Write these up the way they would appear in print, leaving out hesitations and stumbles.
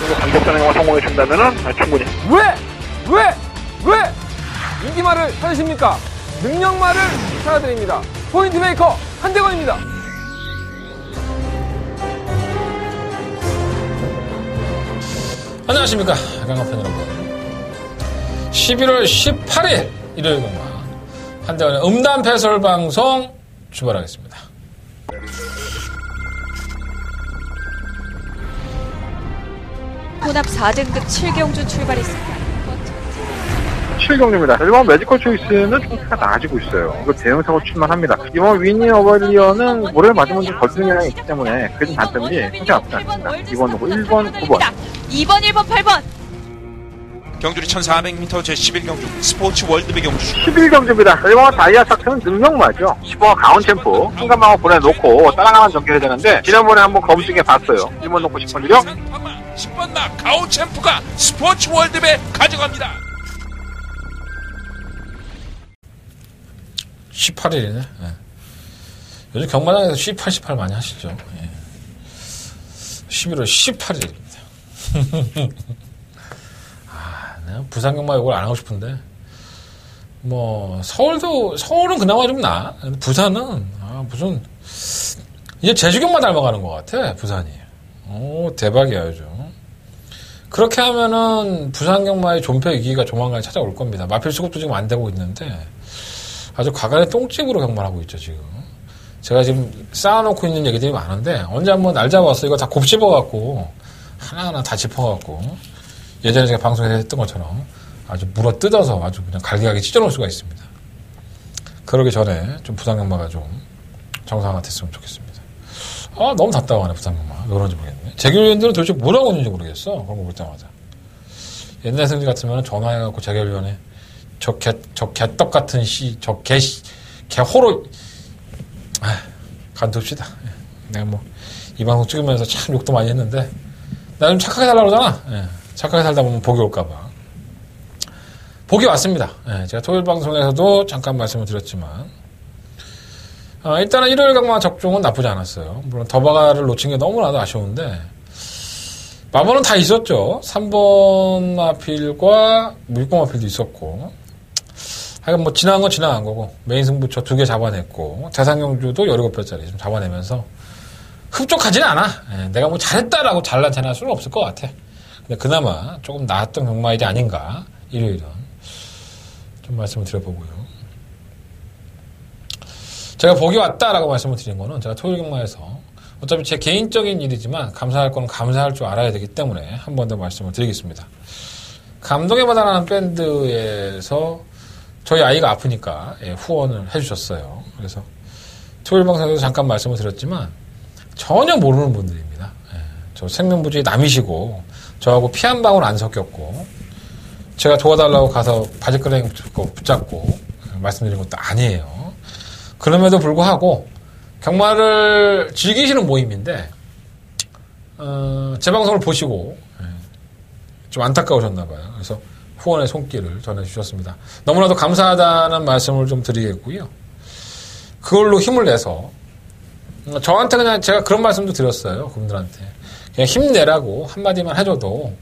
정도 강력전에 성공해준다면은 충분히. 왜? 인기말을 찾으십니까? 능력말을 찾아드립니다. 포인트 메이커 한대건입니다. 안녕하십니까 강화편 여러분. 11월 18일 일요일 강화 한대건의 음담 패설 방송 출발하겠습니다. 혼합 4등급 7경주 출발했습니다. 7경주입니다. 이번 매지컬 초이스는 총기가 나아지고 있어요. 이거 대형사고 출만합니다. 이번 위니 어벌리어는 모래를 맞으면 좀 거치는 경향이 있기 때문에 그게 좀 단점이지 총기 나쁘지 않습니다. 2번 놓고 1번, 9번. 2번, 1번, 8번. 경주리 1400m 제11경주 스포츠 월드배 경주 11경주입니다. 이번 다이아 삭스는 능력마죠. 10번 강원 챔프 순간방어 보내놓고 따라가만 전개해야 되는데 지난번에 한번 검증해 봤어요. 1번 놓고 10번 유력 10번 나 가온 챔프가 스포츠 월드배 가져갑니다. 18일이네. 예. 요즘 경마장에서 18 많이 하시죠. 예. 11월 18일입니다. 내가 부산 경마 이걸 안 하고 싶은데, 서울은 그나마 좀 나아. 부산은, 무슨, 이제 제주 경마 닮아가는 것 같아, 부산이. 대박이야, 요즘. 그렇게 하면은 부산 경마의 존폐 위기가 조만간 찾아올 겁니다. 마필 수급도 지금 안 되고 있는데, 아주 과간의 똥집으로 경마하고 있죠, 지금. 제가 지금 쌓아놓고 있는 얘기들이 많은데, 언제 한번 날 잡아서 이거 다 곱씹어갖고, 하나하나 다 짚어갖고, 예전에 제가 방송에서 했던 것처럼 아주 물어 뜯어서 아주 그냥 갈기갈기 찢어놓을 수가 있습니다. 그러기 전에 좀 부산 경마가 좀 정상화 됐으면 좋겠습니다. 너무 답답하네, 부산 경마. 왜 그런지 모르겠네. 재결위원들은 도대체 뭘 하고 있는지 모르겠어. 그런 거 볼 때마다. 옛날 승리 같으면 전화해갖고 재결위원회 저 개떡 같은 개호로, 간둡시다. 내가 이 방송 찍으면서 참 욕도 많이 했는데, 나 좀 착하게 살라고 그러잖아. 착하게 살다 보면 복이 올까봐. 복이 왔습니다. 제가 토요일 방송에서도 잠깐 말씀을 드렸지만, 일단은 일요일 강마 적중은 나쁘지 않았어요. 물론 더바가를 놓친 게 너무나도 아쉬운데, 마번은 다 있었죠. 3번 마필과 6번 마필도 있었고, 하여간 지나간 건 지나간 거고, 메인 승부처 2개 잡아냈고, 대상경주도 17별짜리 좀 잡아내면서, 흡족하지는 않아. 내가 잘했다라고 잘난 체할 수는 없을 것 같아. 근데 그나마 조금 나았던 경마일이 아닌가, 일요일은. 좀 말씀을 드려보고요. 제가 복이 왔다라고 말씀을 드린 거는 제가 토요일 경마에서 어차피 제 개인적인 일이지만 감사할 거는 감사할 줄 알아야 되기 때문에 한 번 더 말씀을 드리겠습니다. 감동의 바다라는 밴드에서 저희 아이가 아프니까 후원을 해주셨어요. 그래서 토요일 방송에서 잠깐 말씀을 드렸지만 전혀 모르는 분들입니다. 저 생명부지 남이시고 저하고 피 한 방울 안 섞였고 제가 도와달라고 가서 바지가랑이 붙잡고 말씀드린 것도 아니에요. 그럼에도 불구하고 경마를 즐기시는 모임인데 제 방송을 보시고 좀 안타까우셨나 봐요. 그래서 후원의 손길을 전해주셨습니다. 너무나도 감사하다는 말씀을 좀 드리겠고요. 그걸로 힘을 내서 저한테 그냥 제가 그런 말씀도 드렸어요. 그분들한테. 그냥 힘내라고 한마디만 해줘도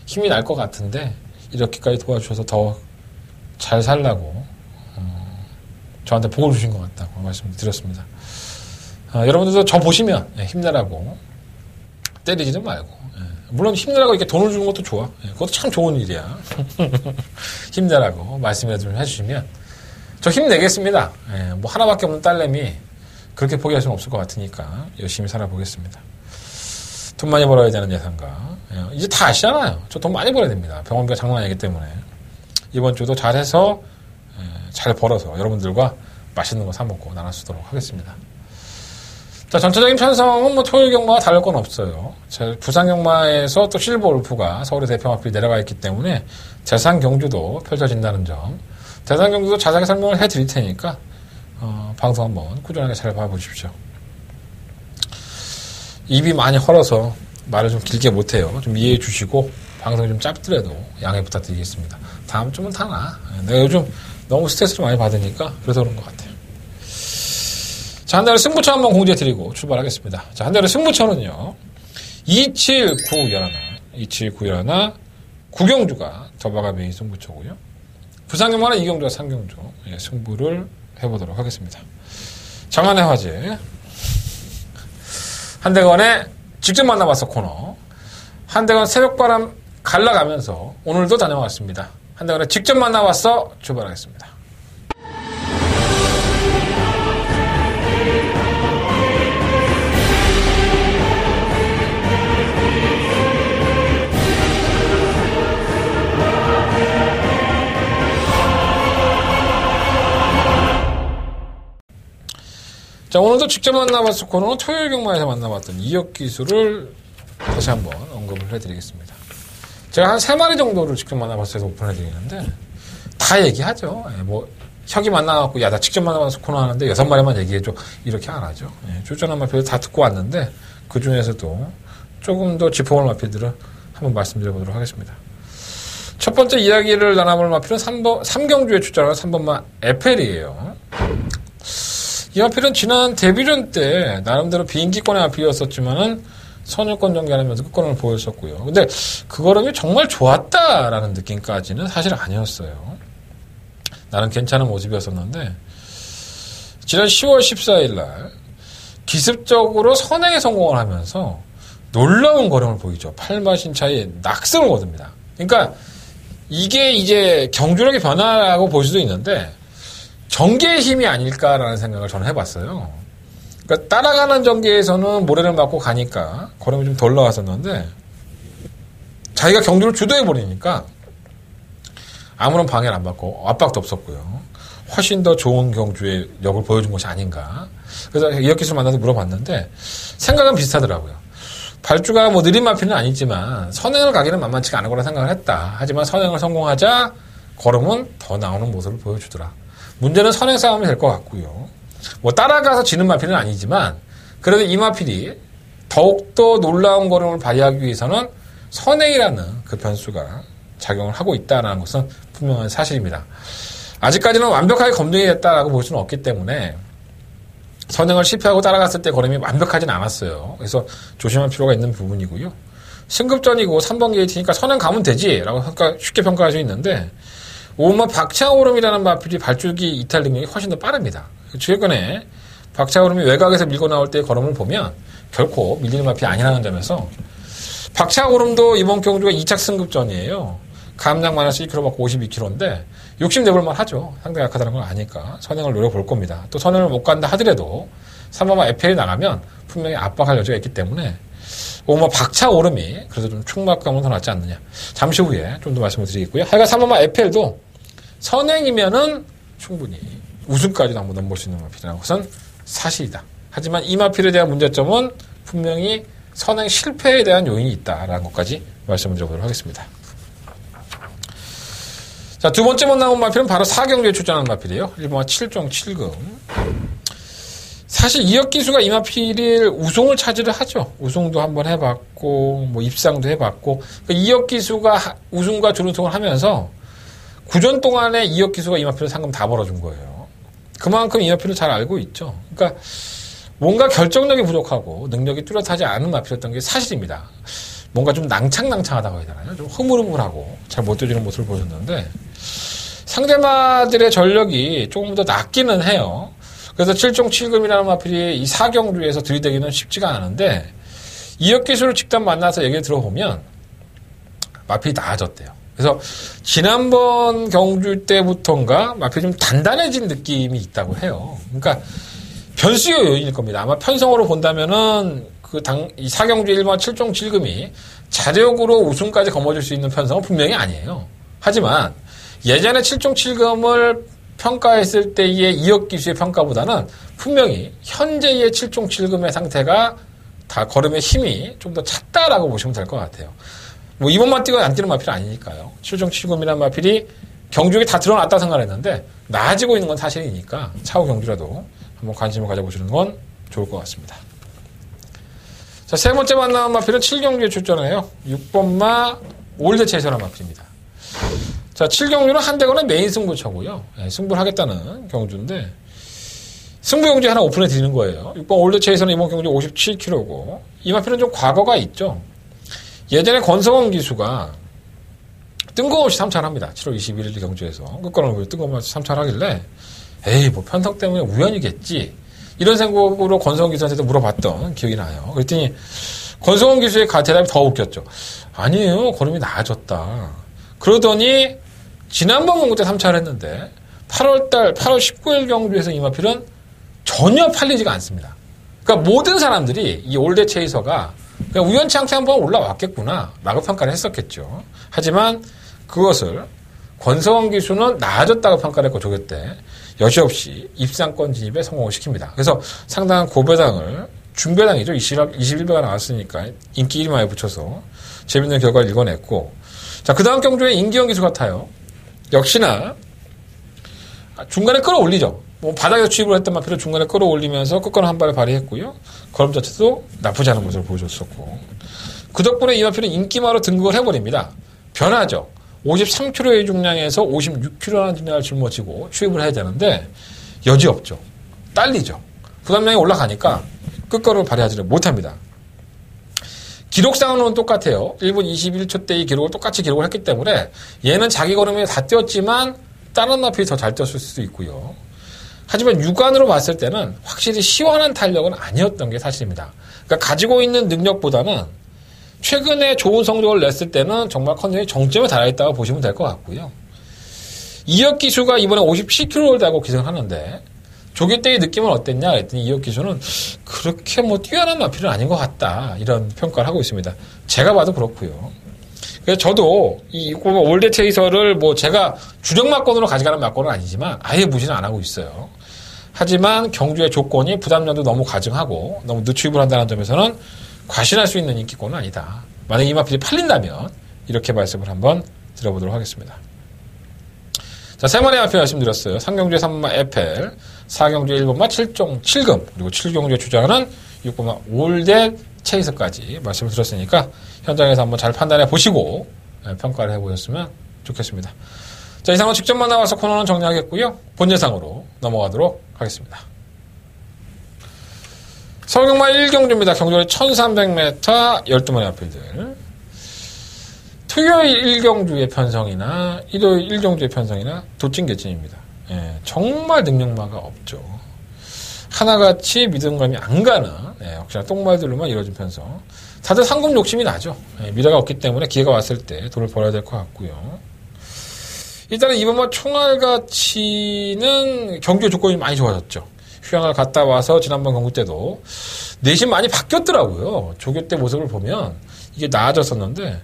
힘이 날 것 같은데 이렇게까지 도와주셔서 더 잘 살라고 저한테 복을 주신 것 같다고 말씀을 드렸습니다. 여러분들도 저 보시면 힘내라고 때리지는 말고 물론 힘내라고 이렇게 돈을 주는 것도 좋아. 그것도 참 좋은 일이야. 힘내라고 말씀해 좀 해주시면 저 힘내겠습니다. 하나밖에 없는 딸내미 그렇게 포기할 수는 없을 것 같으니까 열심히 살아보겠습니다. 돈 많이 벌어야 되는 예상가. 이제 다 아시잖아요. 저 돈 많이 벌어야 됩니다. 병원비가 장난 아니기 때문에. 이번 주도 잘해서 잘 벌어서 여러분들과 맛있는 거 사먹고 나눠 쓰도록 하겠습니다. 자, 전체적인 편성은 토요일 경마와 다를 건 없어요. 부산 경마에서 또 실버 울프가 서울의 대표 마필이 내려가 있기 때문에 대상 경주도 펼쳐진다는 점. 대상 경주도 자세하게 설명을 해드릴 테니까 방송 한번 꾸준하게 잘 봐보십시오. 입이 많이 헐어서 말을 좀 길게 못해요. 좀 이해해 주시고 방송이 좀 짧더라도 양해 부탁드리겠습니다. 다음 주면 다 나. 내가 요즘 너무 스트레스를 많이 받으니까 그래서 그런 것 같아요. 자, 한 달에 승부처 한번 공지해 드리고 출발하겠습니다. 자, 한 달에 승부처는요. 2, 7, 9, 11. 2791 구경주가 더바가 메인 승부처고요. 부산경마는 이경주와 상경주 승부를 해보도록 하겠습니다. 장안의 화제 한대건의 직접 만나봤어 코너. 한대건 새벽바람 갈라가면서 오늘도 다녀왔습니다. 한대건의 직접 만나봤어 출발하겠습니다. 자, 오늘도 직접 만나봤을 코너는 토요일 경마에서 만나봤던 이역 기수를 다시 한번 언급을 해드리겠습니다. 제가 한 3마리 정도를 직접 만나봤을 때 오픈해드리는데 다 얘기하죠. 뭐 혁이 만나갖고 야 나 직접 만나봤을 코너 하는데 6마리만 얘기해줘 이렇게 안 하죠. 출전한 마필들 다 듣고 왔는데 그 중에서도 조금 더 짚어볼 마필들을 한번 말씀드려보도록 하겠습니다. 첫 번째 이야기를 나눠볼 마필은 3경주에 출전하는 3번마 에펠이에요. 이 마필은 지난 데뷔전 때 나름대로 비인기권의 마필이었었지만은 선유권 전개하면서 끝걸음을 보였었고요. 근데 그 걸음이 정말 좋았다라는 느낌까지는 사실 아니었어요. 나름 괜찮은 모습이었었는데 지난 10월 14일 날 기습적으로 선행에 성공을 하면서 놀라운 걸음을 보이죠. 8마신 차이에 낙승을 거둡니다. 그러니까 이게 이제 경주력의 변화라고 볼 수도 있는데 전개의 힘이 아닐까라는 생각을 저는 해봤어요. 그러니까 따라가는 전개에서는 모래를 맞고 가니까 걸음이 좀 덜 나왔었는데 자기가 경주를 주도해버리니까 아무런 방해를 안 받고 압박도 없었고요. 훨씬 더 좋은 경주의 역을 보여준 것이 아닌가. 그래서 이역 기수를 만나서 물어봤는데 생각은 비슷하더라고요. 발주가 뭐 느린 마필은 아니지만 선행을 가기는 만만치가 않을 거라 생각을 했다. 하지만 선행을 성공하자 걸음은 더 나오는 모습을 보여주더라. 문제는 선행 싸움이 될 것 같고요. 뭐 따라가서 지는 마필은 아니지만 그래도 이 마필이 더욱더 놀라운 걸음을 발휘하기 위해서는 선행이라는 그 변수가 작용을 하고 있다는 것은 분명한 사실입니다. 아직까지는 완벽하게 검증이 됐다라고 볼 수는 없기 때문에 선행을 실패하고 따라갔을 때 걸음이 완벽하진 않았어요. 그래서 조심할 필요가 있는 부분이고요. 승급전이고 3번 게이트니까 선행 가면 되지라고 쉽게 평가할 수 있는데 5번 박차오름이라는 마필이 발주기 이탈 능력이 훨씬 더 빠릅니다. 최근에 박차오름이 외곽에서 밀고 나올 때의 걸음을 보면 결코 밀리는 마필이 아니라는 점에서 박차오름도 이번 경주가 2착 승급전이에요. 감량 마이너스 1kg 받고 52kg인데 욕심내볼만 하죠. 상당히 약하다는 걸 아니까 선행을 노려볼 겁니다. 또 선행을 못 간다 하더라도 3번마 FL이 나가면 분명히 압박할 여지가 있기 때문에 5번마 박차오름이 그래도 좀 충막감은 더 낫지 않느냐. 잠시 후에 좀 더 말씀을 드리겠고요. 하여간 3번마 FL도 선행이면은 충분히 우승까지도 한번 넘볼 수 있는 마필이라는 것은 사실이다. 하지만 이 마필에 대한 문제점은 분명히 선행 실패에 대한 요인이 있다라는 것까지 말씀을 드려보도록 하겠습니다. 자, 두 번째 나온 마필은 바로 4경주에 출전하는 마필이에요. 1번마 7종 7금. 사실 이역 기수가 이 마필을 우승을 차지를 하죠. 우승도 한번 해봤고, 뭐 입상도 해봤고, 그러니까 이역 기수가 우승과 준우승을 하면서 9전 동안에 이역 기수가 이 마필을 상금 다 벌어준 거예요. 그만큼 이 마필을 잘 알고 있죠. 그러니까 뭔가 결정력이 부족하고 능력이 뚜렷하지 않은 마필이었던 게 사실입니다. 뭔가 좀 낭창낭창하다고 해야 되나요? 좀 흐물흐물하고 잘 못 뛰어주는 모습을 보였는데 상대마들의 전력이 조금 더 낮기는 해요. 그래서 7종 7금이라는 마필이 이 4경주에서 들이대기는 쉽지가 않은데 이역 기수를 직접 만나서 얘기를 들어보면 마필이 나아졌대요. 그래서 지난번 경주 때부터인가 마필이 좀 단단해진 느낌이 있다고 해요. 그러니까 변수의 요인일 겁니다. 아마 편성으로 본다면은 이 4경주 1번 7종 7금이 자력으로 우승까지 거머쥘 수 있는 편성은 분명히 아니에요. 하지만 예전에 7종 7금을 평가했을 때의 이역 기수의 평가보다는 분명히 현재의 7종 7금의 상태가 다 걸음의 힘이 좀 더 찼다라고 보시면 될 것 같아요. 뭐 이번만 뛰고 안 뛰는 마필이 아니니까요. 7종 7금이라는 마필이 경주에 다 드러났다고 생각했는데 나아지고 있는 건 사실이니까 차후 경주라도 한번 관심을 가져보시는 건 좋을 것 같습니다. 자, 세 번째 만나는 마필은 7경주에 출전해요. 6번마 올드체이서라는 마필입니다. 자, 7경주는 한대건의 메인 승부처고요. 네, 승부를 하겠다는 경주인데 승부 경주 하나 오픈해 드리는 거예요. 6번 올드체이서는 이번 경주 57kg고 이 마필은 좀 과거가 있죠. 예전에 권성원 기수가 뜬금없이 삼차합니다. 7월 21일 경주에서 끝걸음을 뜬금없이 삼차하길래 에이 뭐 편성 때문에 우연이겠지 이런 생각으로 권성원 기수한테도 물어봤던 기억이 나요. 그랬더니 권성원 기수의 대답이 더 웃겼죠. 아니에요. 걸음이 나아졌다. 그러더니 지난번 경주 때 삼차를 했는데 8월 19일 경주에서 이마필은 전혀 팔리지가 않습니다. 그러니까 모든 사람들이 이 올드 체이서가 그냥 우연찮게 한번 올라왔겠구나 라고 평가를 했었겠죠. 하지만 그것을 권성원 기수는 나아졌다고 평가를 했고 조교 때 여지없이 입상권 진입에 성공을 시킵니다. 그래서 상당한 고배당을 중배당이죠. 21배가 나왔으니까 인기 1위마에 붙여서 재밌는 결과를 읽어냈고 자, 그 다음 경주에 임기영 기수 같아요. 역시나 중간에 끌어올리죠. 뭐 바닥에서 취입을 했던 마필을 중간에 끌어올리면서 끝걸음 한 발을 발휘했고요. 걸음 자체도 나쁘지 않은 모습을 보여줬었고 그 덕분에 이 마필은 인기마로 등극을 해버립니다. 변하죠. 53kg의 중량에서 56kg라는 중량을 짊어지고 취입을 해야 되는데 여지없죠. 딸리죠. 부담량이 올라가니까 끝걸음을 발휘하지를 못합니다. 기록상으로는 똑같아요. 1분 21초 때의 기록을 똑같이 기록을 했기 때문에 얘는 자기 걸음에 다 뛰었지만 다른 마필이 더 잘 뛰었을 수도 있고요. 하지만 육안으로 봤을 때는 확실히 시원한 탄력은 아니었던 게 사실입니다. 그러니까 가지고 있는 능력보다는 최근에 좋은 성적을 냈을 때는 정말 컨디션이 정점에 달아있다고 보시면 될 것 같고요. 이혁 기수가 이번에 57kg를 달고 기승을 하는데 조기 때의 느낌은 어땠냐 그랬더니 이혁 기수는 그렇게 뭐 뛰어난 마필은 아닌 것 같다 이런 평가를 하고 있습니다. 제가 봐도 그렇고요. 그래서 저도 이 올드 체이서를 뭐 제가 주력 막권으로 가져가는 막권은 아니지만 아예 무시는 안 하고 있어요. 하지만 경주의 조건이 부담량도 너무 가증하고 너무 늦추입을 한다는 점에서는 과신할 수 있는 인기권은 아니다. 만약 이 마필이 팔린다면 이렇게 말씀을 한번 드려보도록 하겠습니다. 자, 세 마리 마필 말씀드렸어요. 3경주의 3번마 에펠, 4경주의 1번마 7종 7금, 그리고 7경주에 주장하는 6번마 올댓 체이서까지 말씀을 드렸으니까 현장에서 한번 잘 판단해 보시고 평가를 해보셨으면 좋겠습니다. 자, 이상으로 직접 만나와서 코너는 정리하겠고요. 본 예상으로 넘어가도록 하겠습니다. 서울경마 1경주입니다. 경주의 1300m 12마리 마필들. 토요일 1경주의 편성이나 일요일 1경주의 편성이나 도찐개찐입니다. 예, 정말 능력마가 없죠. 하나같이 믿음감이 안 가는 역시나 똥말들로만 이루어진 편성. 다들 상금 욕심이 나죠. 미래가 없기 때문에 기회가 왔을 때 돈을 벌어야 될 것 같고요. 일단은 이번 총알 가치는 경주의 조건이 많이 좋아졌죠. 휴양을 갔다 와서 지난번 경주 때도 내심 많이 바뀌었더라고요. 조교 때 모습을 보면 이게 나아졌었는데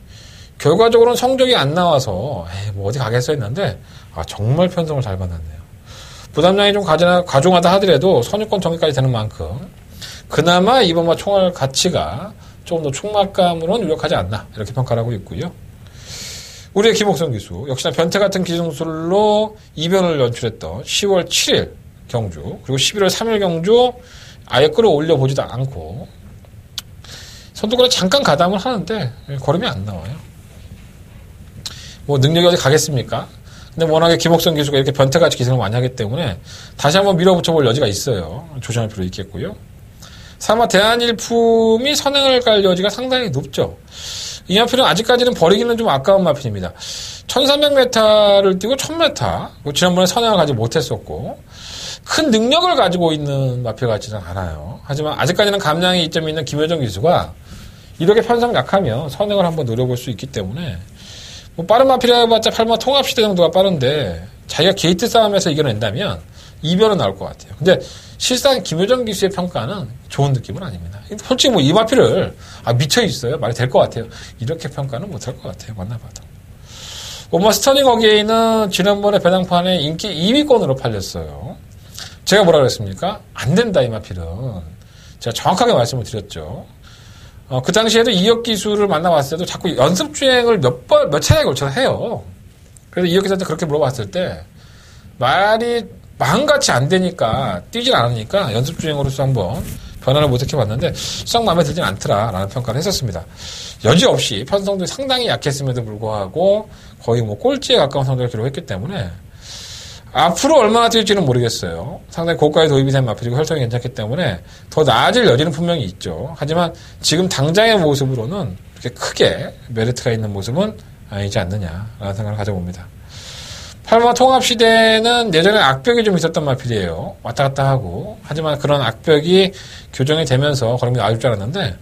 결과적으로는 성적이 안 나와서 뭐 어디 가겠어 했는데 정말 편성을 잘 받았네요. 부담량이 좀 과중하다 하더라도 선유권 정리까지 되는 만큼 그나마 이번 총알 가치가 조금 더 총맛감으로는 유력하지 않나 이렇게 평가를 하고 있고요. 우리의 김옥성 기수 역시나 변태 같은 기술로 이변을 연출했던 10월 7일 경주 그리고 11월 3일 경주 아예 끌어올려 보지도 않고 선두권에 잠깐 가담을 하는데 걸음이 안 나와요. 뭐 능력이 어디 가겠습니까? 근데 워낙에 김옥성 기수가 이렇게 변태같이 기승을 많이 하기 때문에 다시 한번 밀어붙여볼 여지가 있어요. 조심할 필요 있겠고요. 사마 대한일품이 선행을 갈 여지가 상당히 높죠. 이 마필은 아직까지는 버리기는 좀 아까운 마필입니다. 1300m를 뛰고 1000m 지난번에 선행을 가지 못했었고 큰 능력을 가지고 있는 마필 같지는 않아요. 하지만 아직까지는 감량의 이점이 있는 김효정 기수가 이렇게 편성 약하면 선행을 한번 노려볼 수 있기 때문에 뭐 빠른 마필이라 해봤자 8번 통합시대 정도가 빠른데 자기가 게이트 싸움에서 이겨낸다면 이변은 나올 것 같아요. 근데 실상 김효정 기수의 평가는 좋은 느낌은 아닙니다. 솔직히 뭐 이 마필을 미쳐 있어요. 말이 될 것 같아요. 이렇게 평가는 못할 것 같아요. 만나봐도. 오마 스터닝 어게인은 지난번에 배당판에 인기 2위권으로 팔렸어요. 제가 뭐라 그랬습니까? 안 된다 이 마필은. 제가 정확하게 말씀을 드렸죠. 그 당시에도 이혁 기수를 만나봤을 때도 자꾸 연습 주행을 몇 차례에 걸쳐서 해요. 그래서 이혁 기수한테 그렇게 물어봤을 때 말이 마음같이 안 되니까 뛰질 않으니까 연습 주행으로서 한번 변화를 모색해봤는데 썩 마음에 들진 않더라라는 평가를 했었습니다. 여지없이 편성도 상당히 약했음에도 불구하고 거의 뭐 꼴찌에 가까운 성적을 기록했기 때문에 앞으로 얼마나 뛸지는 모르겠어요. 상당히 고가에 도입이 된 마필이고 혈통이 괜찮기 때문에 더 나아질 여지는 분명히 있죠. 하지만 지금 당장의 모습으로는 그렇게 크게 메리트가 있는 모습은 아니지 않느냐라는 생각을 가져봅니다. 8마 통합시대는 예전에 악벽이 좀 있었던 마필이에요. 왔다 갔다 하고. 하지만 그런 악벽이 교정이 되면서 걸음이 나아질 줄 알았는데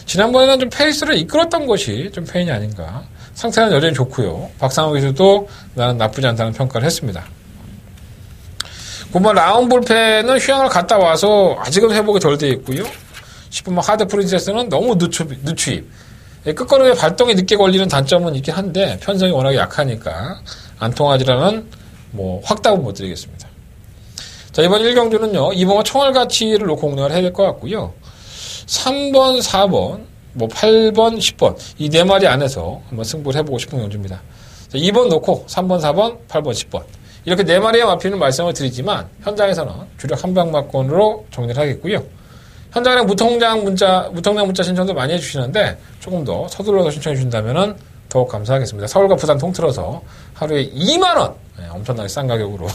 지난번에는 좀 페이스를 이끌었던 것이 좀 페인이 아닌가. 상태는 여전히 좋고요. 박상호 기수도 나는 나쁘지 않다는 평가를 했습니다. 9번 라운 볼펜은 휴양을 갔다 와서 아직은 회복이 덜 돼 있고요. 10번 하드 프린세스는 너무 늦추입. 끝걸음에 발동이 늦게 걸리는 단점은 있긴 한데 편성이 워낙에 약하니까 안 통하지라는 확답은 못 드리겠습니다. 자, 이번 1경주는요. 2번과 총알 가치를 놓고 공략을 해야 될 것 같고요. 3번, 4번, 8번, 10번 이 네 마리 안에서 한번 승부를 해보고 싶은 경주입니다. 자, 2번 놓고 3번, 4번, 8번, 10번 이렇게 네 마리의 마필은 말씀을 드리지만 현장에서는 주력 한방막권으로 정리를 하겠고요. 현장에 무통장 문자 신청도 많이 해주시는데 조금 더 서둘러서 신청해 주신다면 더욱 감사하겠습니다. 서울과 부산 통틀어서 하루에 2만원 엄청나게 싼 가격으로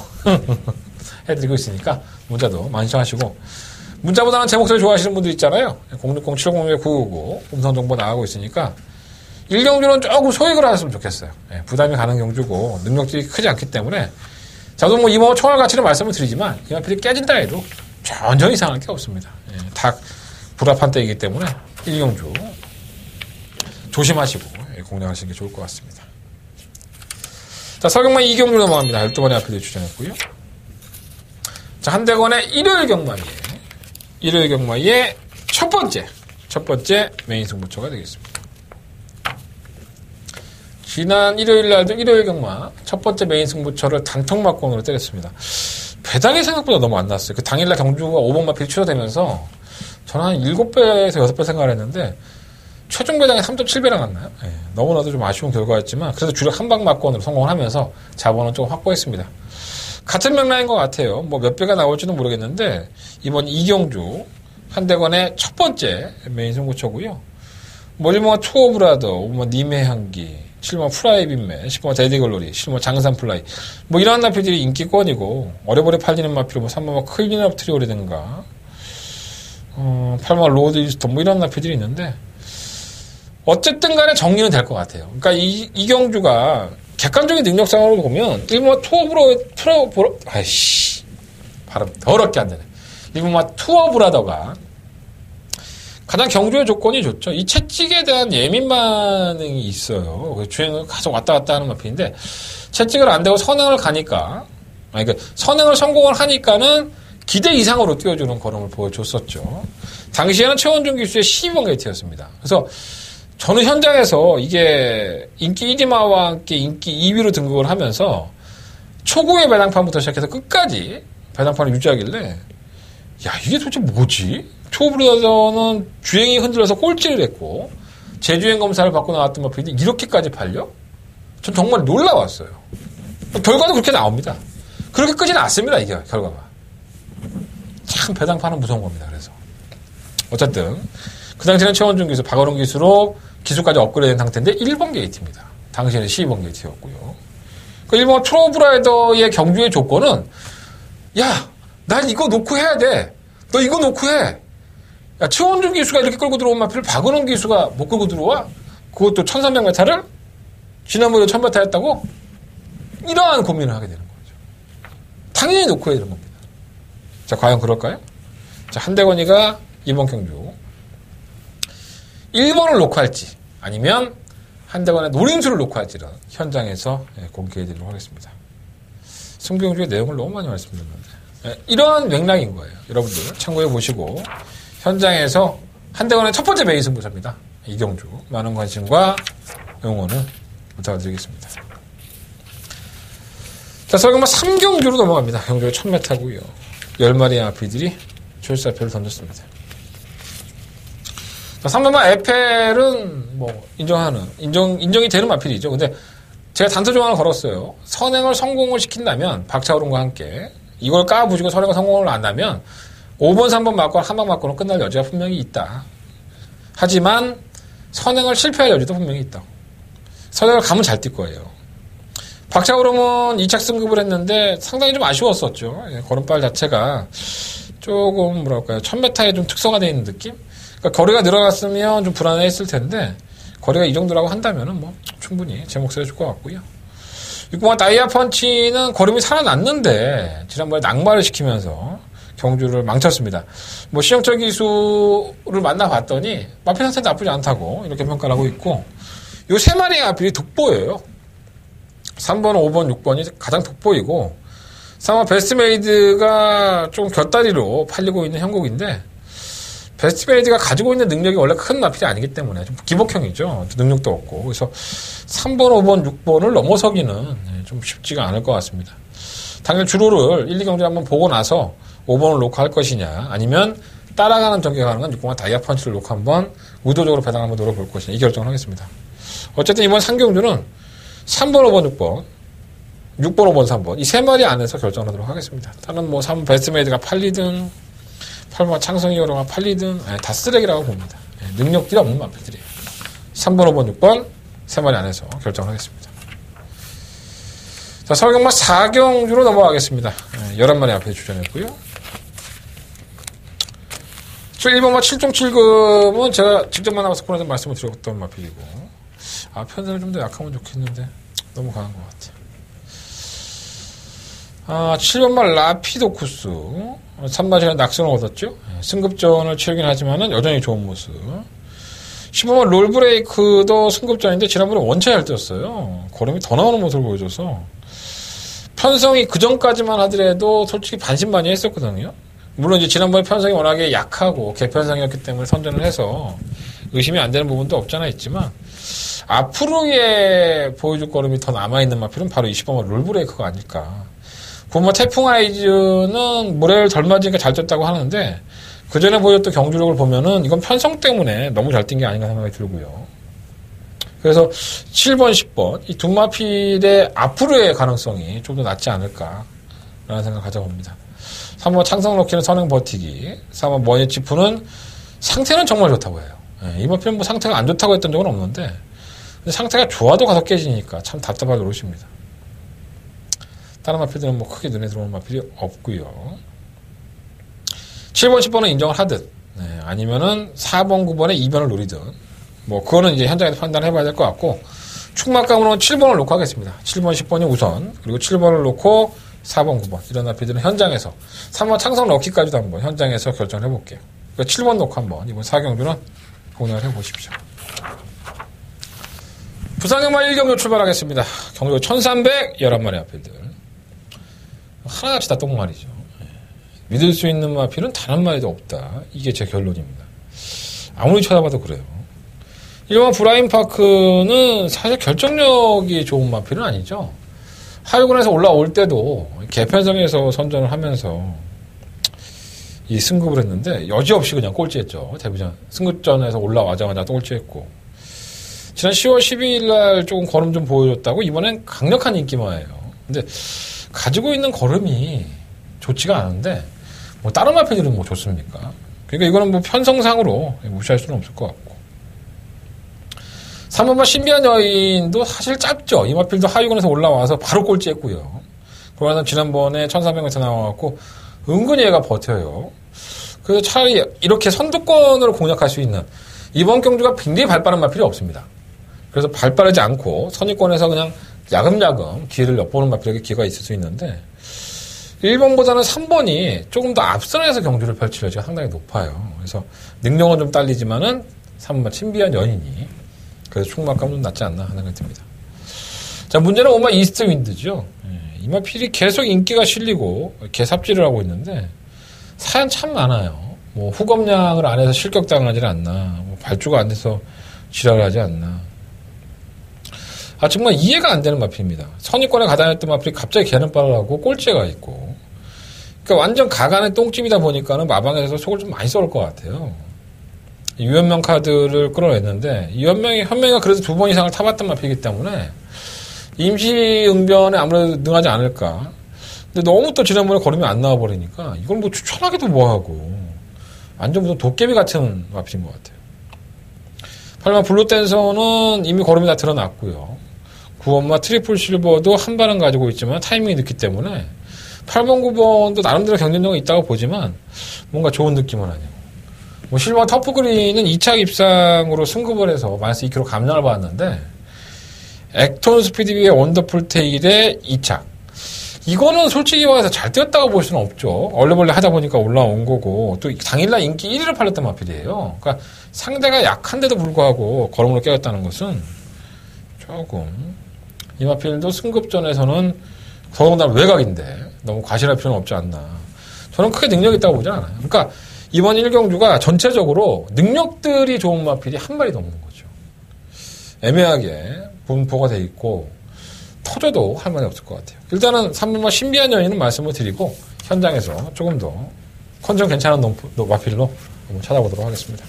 해드리고 있으니까 문자도 많이 신청하시고 문자보다는 제 목소리 좋아하시는 분들 있잖아요. 060-706-999 음성정보 나가고 있으니까 1경주는 조금 소액을 하셨으면 좋겠어요. 부담이 가는 경주고 능력들이 크지 않기 때문에 저도 이번 총알 가치를 말씀을 드리지만 이 마필이 깨진다 해도 전혀 이상할 게 없습니다. 다 불합한 때이기 때문에 1경주 조심하시고 공략하시는 게 좋을 것 같습니다. 자, 설경마 2경주 넘어갑니다. 12번의 앞에 추천했고요. 자, 한대건의 일요일 경마의 첫 번째 메인 승부처가 되겠습니다. 지난 일요일 날도 일요일 경마 첫 번째 메인 승부처를 단통막권으로 때렸습니다. 배당이 생각보다 너무 안 났어요. 그 당일날 경주가 5번 마필이 취소되면서 저는 한 7배에서 6배 생각을 했는데 최종 배당이 3.7배나 났나요? 너무나도 좀 아쉬운 결과였지만 그래도 주력 한방막권으로 성공을 하면서 자본은 좀 확보했습니다. 같은 맥락인 것 같아요. 몇 배가 나올지는 모르겠는데 이번 이경주 한대건의 첫 번째 메인 승부처고요. 1번가 투어브라더, 5번 님의 향기, 7번 프라이 빈맨, 10번 데디글로리, 10번 장산 플라이 이런 마필들이 인기권이고 오래오래 팔리는 마필로 3번 클린업 트리오리든가 8번 로드 이스톤 이런 마필들이 있는데 어쨌든 간에 정리는 될 것 같아요. 그러니까 이경주가 객관적인 능력상으로 보면 1번 발음 더럽게 안 되네. 1번 투어브라더가 가장 경주의 조건이 좋죠. 이 채찍에 대한 예민 반응이 있어요. 주행을 계속 왔다 갔다 하는 마필인데 채찍을 안 대고 선행을 가니까 선행을 성공을 하니까는 기대 이상으로 띄워주는 걸음을 보여줬었죠. 당시에는 최원준 기수의 12번 게이트였습니다. 그래서 저는 현장에서 이게 인기 1위마와 함께 인기 2위로 등극을 하면서 초구의 배당판부터 시작해서 끝까지 배당판을 유지하길래 이게 도대체 뭐지? 투어브라더는 주행이 흔들려서 꼴찌를 했고 재주행 검사를 받고 나왔던 마필이 이렇게까지 팔려? 전 정말 놀라웠어요. 결과도 그렇게 나옵니다. 그렇게 끄지 않습니다. 이게 결과가. 참 배당판은 무서운 겁니다. 그래서 어쨌든 그 당시에는 최원준 기수, 박원웅 기수로 기수까지 업그레이드된 상태인데 1번 게이트입니다. 당시에는 12번 게이트였고요. 그 1번 투어브라더의 경주의 조건은 난 이거 놓고 해야 돼. 너 이거 놓고 해. 최원준 기수가 이렇게 끌고 들어온 마필을 박은홍 기수가 못 끌고 들어와? 그것도 1300m를? 지난번에 1000m 했다고? 이러한 고민을 하게 되는 거죠. 당연히 놓고 해야 되는 겁니다. 자, 과연 그럴까요? 자, 한대건이가 이번 경주 1번을 놓고 할지 아니면 한대건의 노림수를 놓고 할지는 현장에서 공개해드리도록 하겠습니다. 승부경주의 내용을 너무 많이 말씀드렸는데 이러한 맥락인 거예요. 여러분들 참고해 보시고 현장에서 한대건의 첫 번째 메인 승부처입니다. 이경주 많은 관심과 응원을 부탁드리겠습니다. 자, 설경마 3경주로 넘어갑니다. 경주의 1000m고요. 10마리의 아피들이 출사표를 던졌습니다. 자, 3번마 에펠은 인정이 되는 마필이죠. 근데 제가 단서 조항을 걸었어요. 선행을 성공을 시킨다면 박차오름과 함께 이걸 까부시고 선행을 성공을 안 하면 5번, 3번 막권, 한방 막권으로 끝날 여지가 분명히 있다. 하지만 선행을 실패할 여지도 분명히 있다. 선행을 가면 잘 뛸 거예요. 박차오름은 2착 승급을 했는데 상당히 좀 아쉬웠었죠. 걸음발 자체가 조금 뭐랄까요, 1000m에 좀 특성화되어 있는 느낌? 그러니까 거리가 늘어났으면 좀 불안해했을 텐데 거리가 이 정도라고 한다면은 뭐 충분히 제 몫을 해줄 것 같고요. 6번 다이아 펀치는 걸음이 살아났는데 지난번에 낙마를 시키면서 경주를 망쳤습니다. 뭐 시정철 기수를 만나봤더니 마필 상태 나쁘지 않다고 이렇게 평가를 하고 있고, 요 세 마리의 마필이 돋보여요. 3번, 5번, 6번이 가장 돋보이고, 3번 베스트메이드가 좀 곁다리로 팔리고 있는 형국인데, 베스트메이드가 가지고 있는 능력이 원래 큰 마필이 아니기 때문에 좀 기복형이죠. 능력도 없고. 그래서 3번, 5번, 6번을 넘어서기는 좀 쉽지가 않을 것 같습니다. 당연히 주로를 1, 2경주 한번 보고 나서 5번을 놓고 할 것이냐, 아니면 따라가는 전개가 가능한 6번과 다이아 펀치를 놓고 한번 의도적으로 배당 한번 노려볼 것이냐, 이 결정을 하겠습니다. 어쨌든 이번 상경주는 3번, 5번, 6번, 6번, 5번, 3번 이 세 마리 안에서 결정을 하도록 하겠습니다. 다른 뭐 3번 베스트메이드가 팔리든 8번 창성이 여러가 팔리든 다 쓰레기라고 봅니다. 능력들이 없는 마필들이에요. 3번, 5번, 6번 세 마리 안에서 결정을 하겠습니다. 자, 서울경마 4경주로 넘어가겠습니다. 11마리 앞에 주전했고요. 1번마 7종 7금은 제가 직접 만나봐서 코너에서 말씀을 드렸던 마필이고, 편성이 좀 더 약하면 좋겠는데 너무 강한 것 같아요. 7번마 라피도쿠스 3마리에 낙선을 얻었죠. 승급전을 치르긴 하지만은 여전히 좋은 모습. 15번 롤브레이크도 승급전인데 지난번에 원체 잘 뛰었어요. 걸음이 더 나오는 모습을 보여줘서 편성이 그 전까지만 하더라도 솔직히 반신반의 했었거든요. 물론 이제 지난번에 편성이 워낙에 약하고 개편성이었기 때문에 선전을 해서 의심이 안 되는 부분도 없잖아 있지만, 앞으로의 보여줄 걸음이 더 남아있는 마필은 바로 20번 롤브레이크가 아닐까. 뭐 태풍 아이즈는 모래를 덜 맞으니까 잘 떴다고 하는데, 그 전에 보여줬던 경주력을 보면은 이건 편성 때문에 너무 잘 뛴 게 아닌가 생각이 들고요. 그래서 7번, 10번 이 두 마필의 앞으로의 가능성이 좀 더 낫지 않을까라는 생각을 가져봅니다. 3번 창성 로키는 선행 버티기, 4번 머니치프는 상태는 정말 좋다고 해요. 이 마필은 뭐 상태가 안 좋다고 했던 적은 없는데, 근데 상태가 좋아도 가서 깨지니까 참 답답하게 오르십니다. 다른 마필들은 뭐 크게 눈에 들어오는 마필이 없고요. 7번, 10번은 인정을 하듯, 아니면은 4번, 9번에 2번을 노리든, 뭐 그거는 이제 현장에서 판단을 해봐야 될 것 같고, 축막감으로는 7번을 놓고 하겠습니다. 7번, 10번이 우선, 그리고 7번을 놓고 4번, 9번 이런 마필들은 현장에서, 3번 창성 럭키까지도 한번 현장에서 결정을 해볼게요. 그러니까 7번 놓고 한번 이번 4경주는 공략을 해보십시오. 부산경마 1경주 출발하겠습니다. 경주 1300 11마리 마필들 하나같이 다 똥말이죠. 믿을 수 있는 마필은 단 한 마리도 없다. 이게 제 결론입니다. 아무리 쳐다봐도 그래요. 1번 브라인파크는 사실 결정력이 좋은 마필은 아니죠. 하위군에서 올라올 때도 개편성에서 선전을 하면서 이 승급을 했는데 여지없이 그냥 꼴찌했죠. 데뷔전 승급전에서 올라와자마자 또 꼴찌했고, 지난 10월 12일 날 조금 걸음 좀 보여줬다고 이번엔 강력한 인기마예요. 근데 가지고 있는 걸음이 좋지가 않은데 뭐 다른 마필들은 뭐 좋습니까? 그러니까 이거는 뭐 편성상으로 무시할 수는 없을 것 같고, 3번만 신비한 여인도 사실 짧죠. 이 마필도 하위군에서 올라와서 바로 꼴찌했고요. 그러나 지난번에 1300m 나와갖고 은근히 얘가 버텨요. 그래서 차라리 이렇게 선두권으로 공략할 수 있는, 이번 경주가 굉장히 발빠른 마필이 없습니다. 그래서 발빠르지 않고 선의권에서 그냥 야금야금 기회를 엿보는 마필에게 기회가 있을 수 있는데, 1번보다는 3번이 조금 더 앞선에서 경주를 펼칠 여지가 상당히 높아요. 그래서 능력은 좀 딸리지만은 3번 신비한 여인이 그래서 충막감은 좀 낫지 않나 하는 생각이 듭니다. 자, 문제는 5번 이스트 윈드죠. 이 마필이 계속 인기가 실리고 개삽질을 하고 있는데 사연 참 많아요. 뭐 후검량을 안 해서 실격당하지 않나, 뭐 발주가 안 돼서 지랄을 하지 않나. 정말 이해가 안 되는 마필입니다. 선의권에 가다녔던 마필이 갑자기 개는빨을 하고 꼴찌가 있고, 그러니까 완전 가간의 똥집이다 보니까는 마방에서 속을 좀 많이 썩을 것 같아요. 유현명 카드를 끌어냈는데, 현명이가 그래도 2번 이상을 타봤던 마필이기 때문에 임시 응변에 아무래도 능하지 않을까. 근데 너무 또 지난번에 걸음이 안 나와버리니까 이걸 뭐 추천하기도 뭐하고, 완전 무슨 도깨비 같은 마필인 것 같아요. 8번 블루댄서는 이미 걸음이 다 드러났고요. 9번마 트리플 실버도 한 발은 가지고 있지만 타이밍이 늦기 때문에 8번, 9번도 나름대로 경쟁력이 있다고 보지만 뭔가 좋은 느낌은 아니고. 뭐 실버 터프 그린은 2차 입상으로 승급을 해서 마이너스 2kg 감량을 받았는데 액톤 스피드비의 원더풀 테일의 2차. 이거는 솔직히 말해서 잘 뛰었다고 볼 수는 없죠. 얼레벌레 하다 보니까 올라온 거고 또 당일날 인기 1위를 팔렸던 마필이에요. 그러니까 상대가 약한데도 불구하고 걸음으로 깨졌다는 것은 조금 이 마필도 승급전에서는 더군다나 외곽인데 너무 과실할 필요는 없지 않나. 저는 크게 능력이 있다고 보지 않아요. 그러니까 이번 1경주가 전체적으로 능력들이 좋은 마필이 한 마리도 없는 거죠. 애매하게 분포가 돼 있고 터져도 할 말이 없을 것 같아요. 일단은 3번마 신비한 여인은 말씀을 드리고 현장에서 조금 더 컨디션 괜찮은 마필로 한번 찾아보도록 하겠습니다.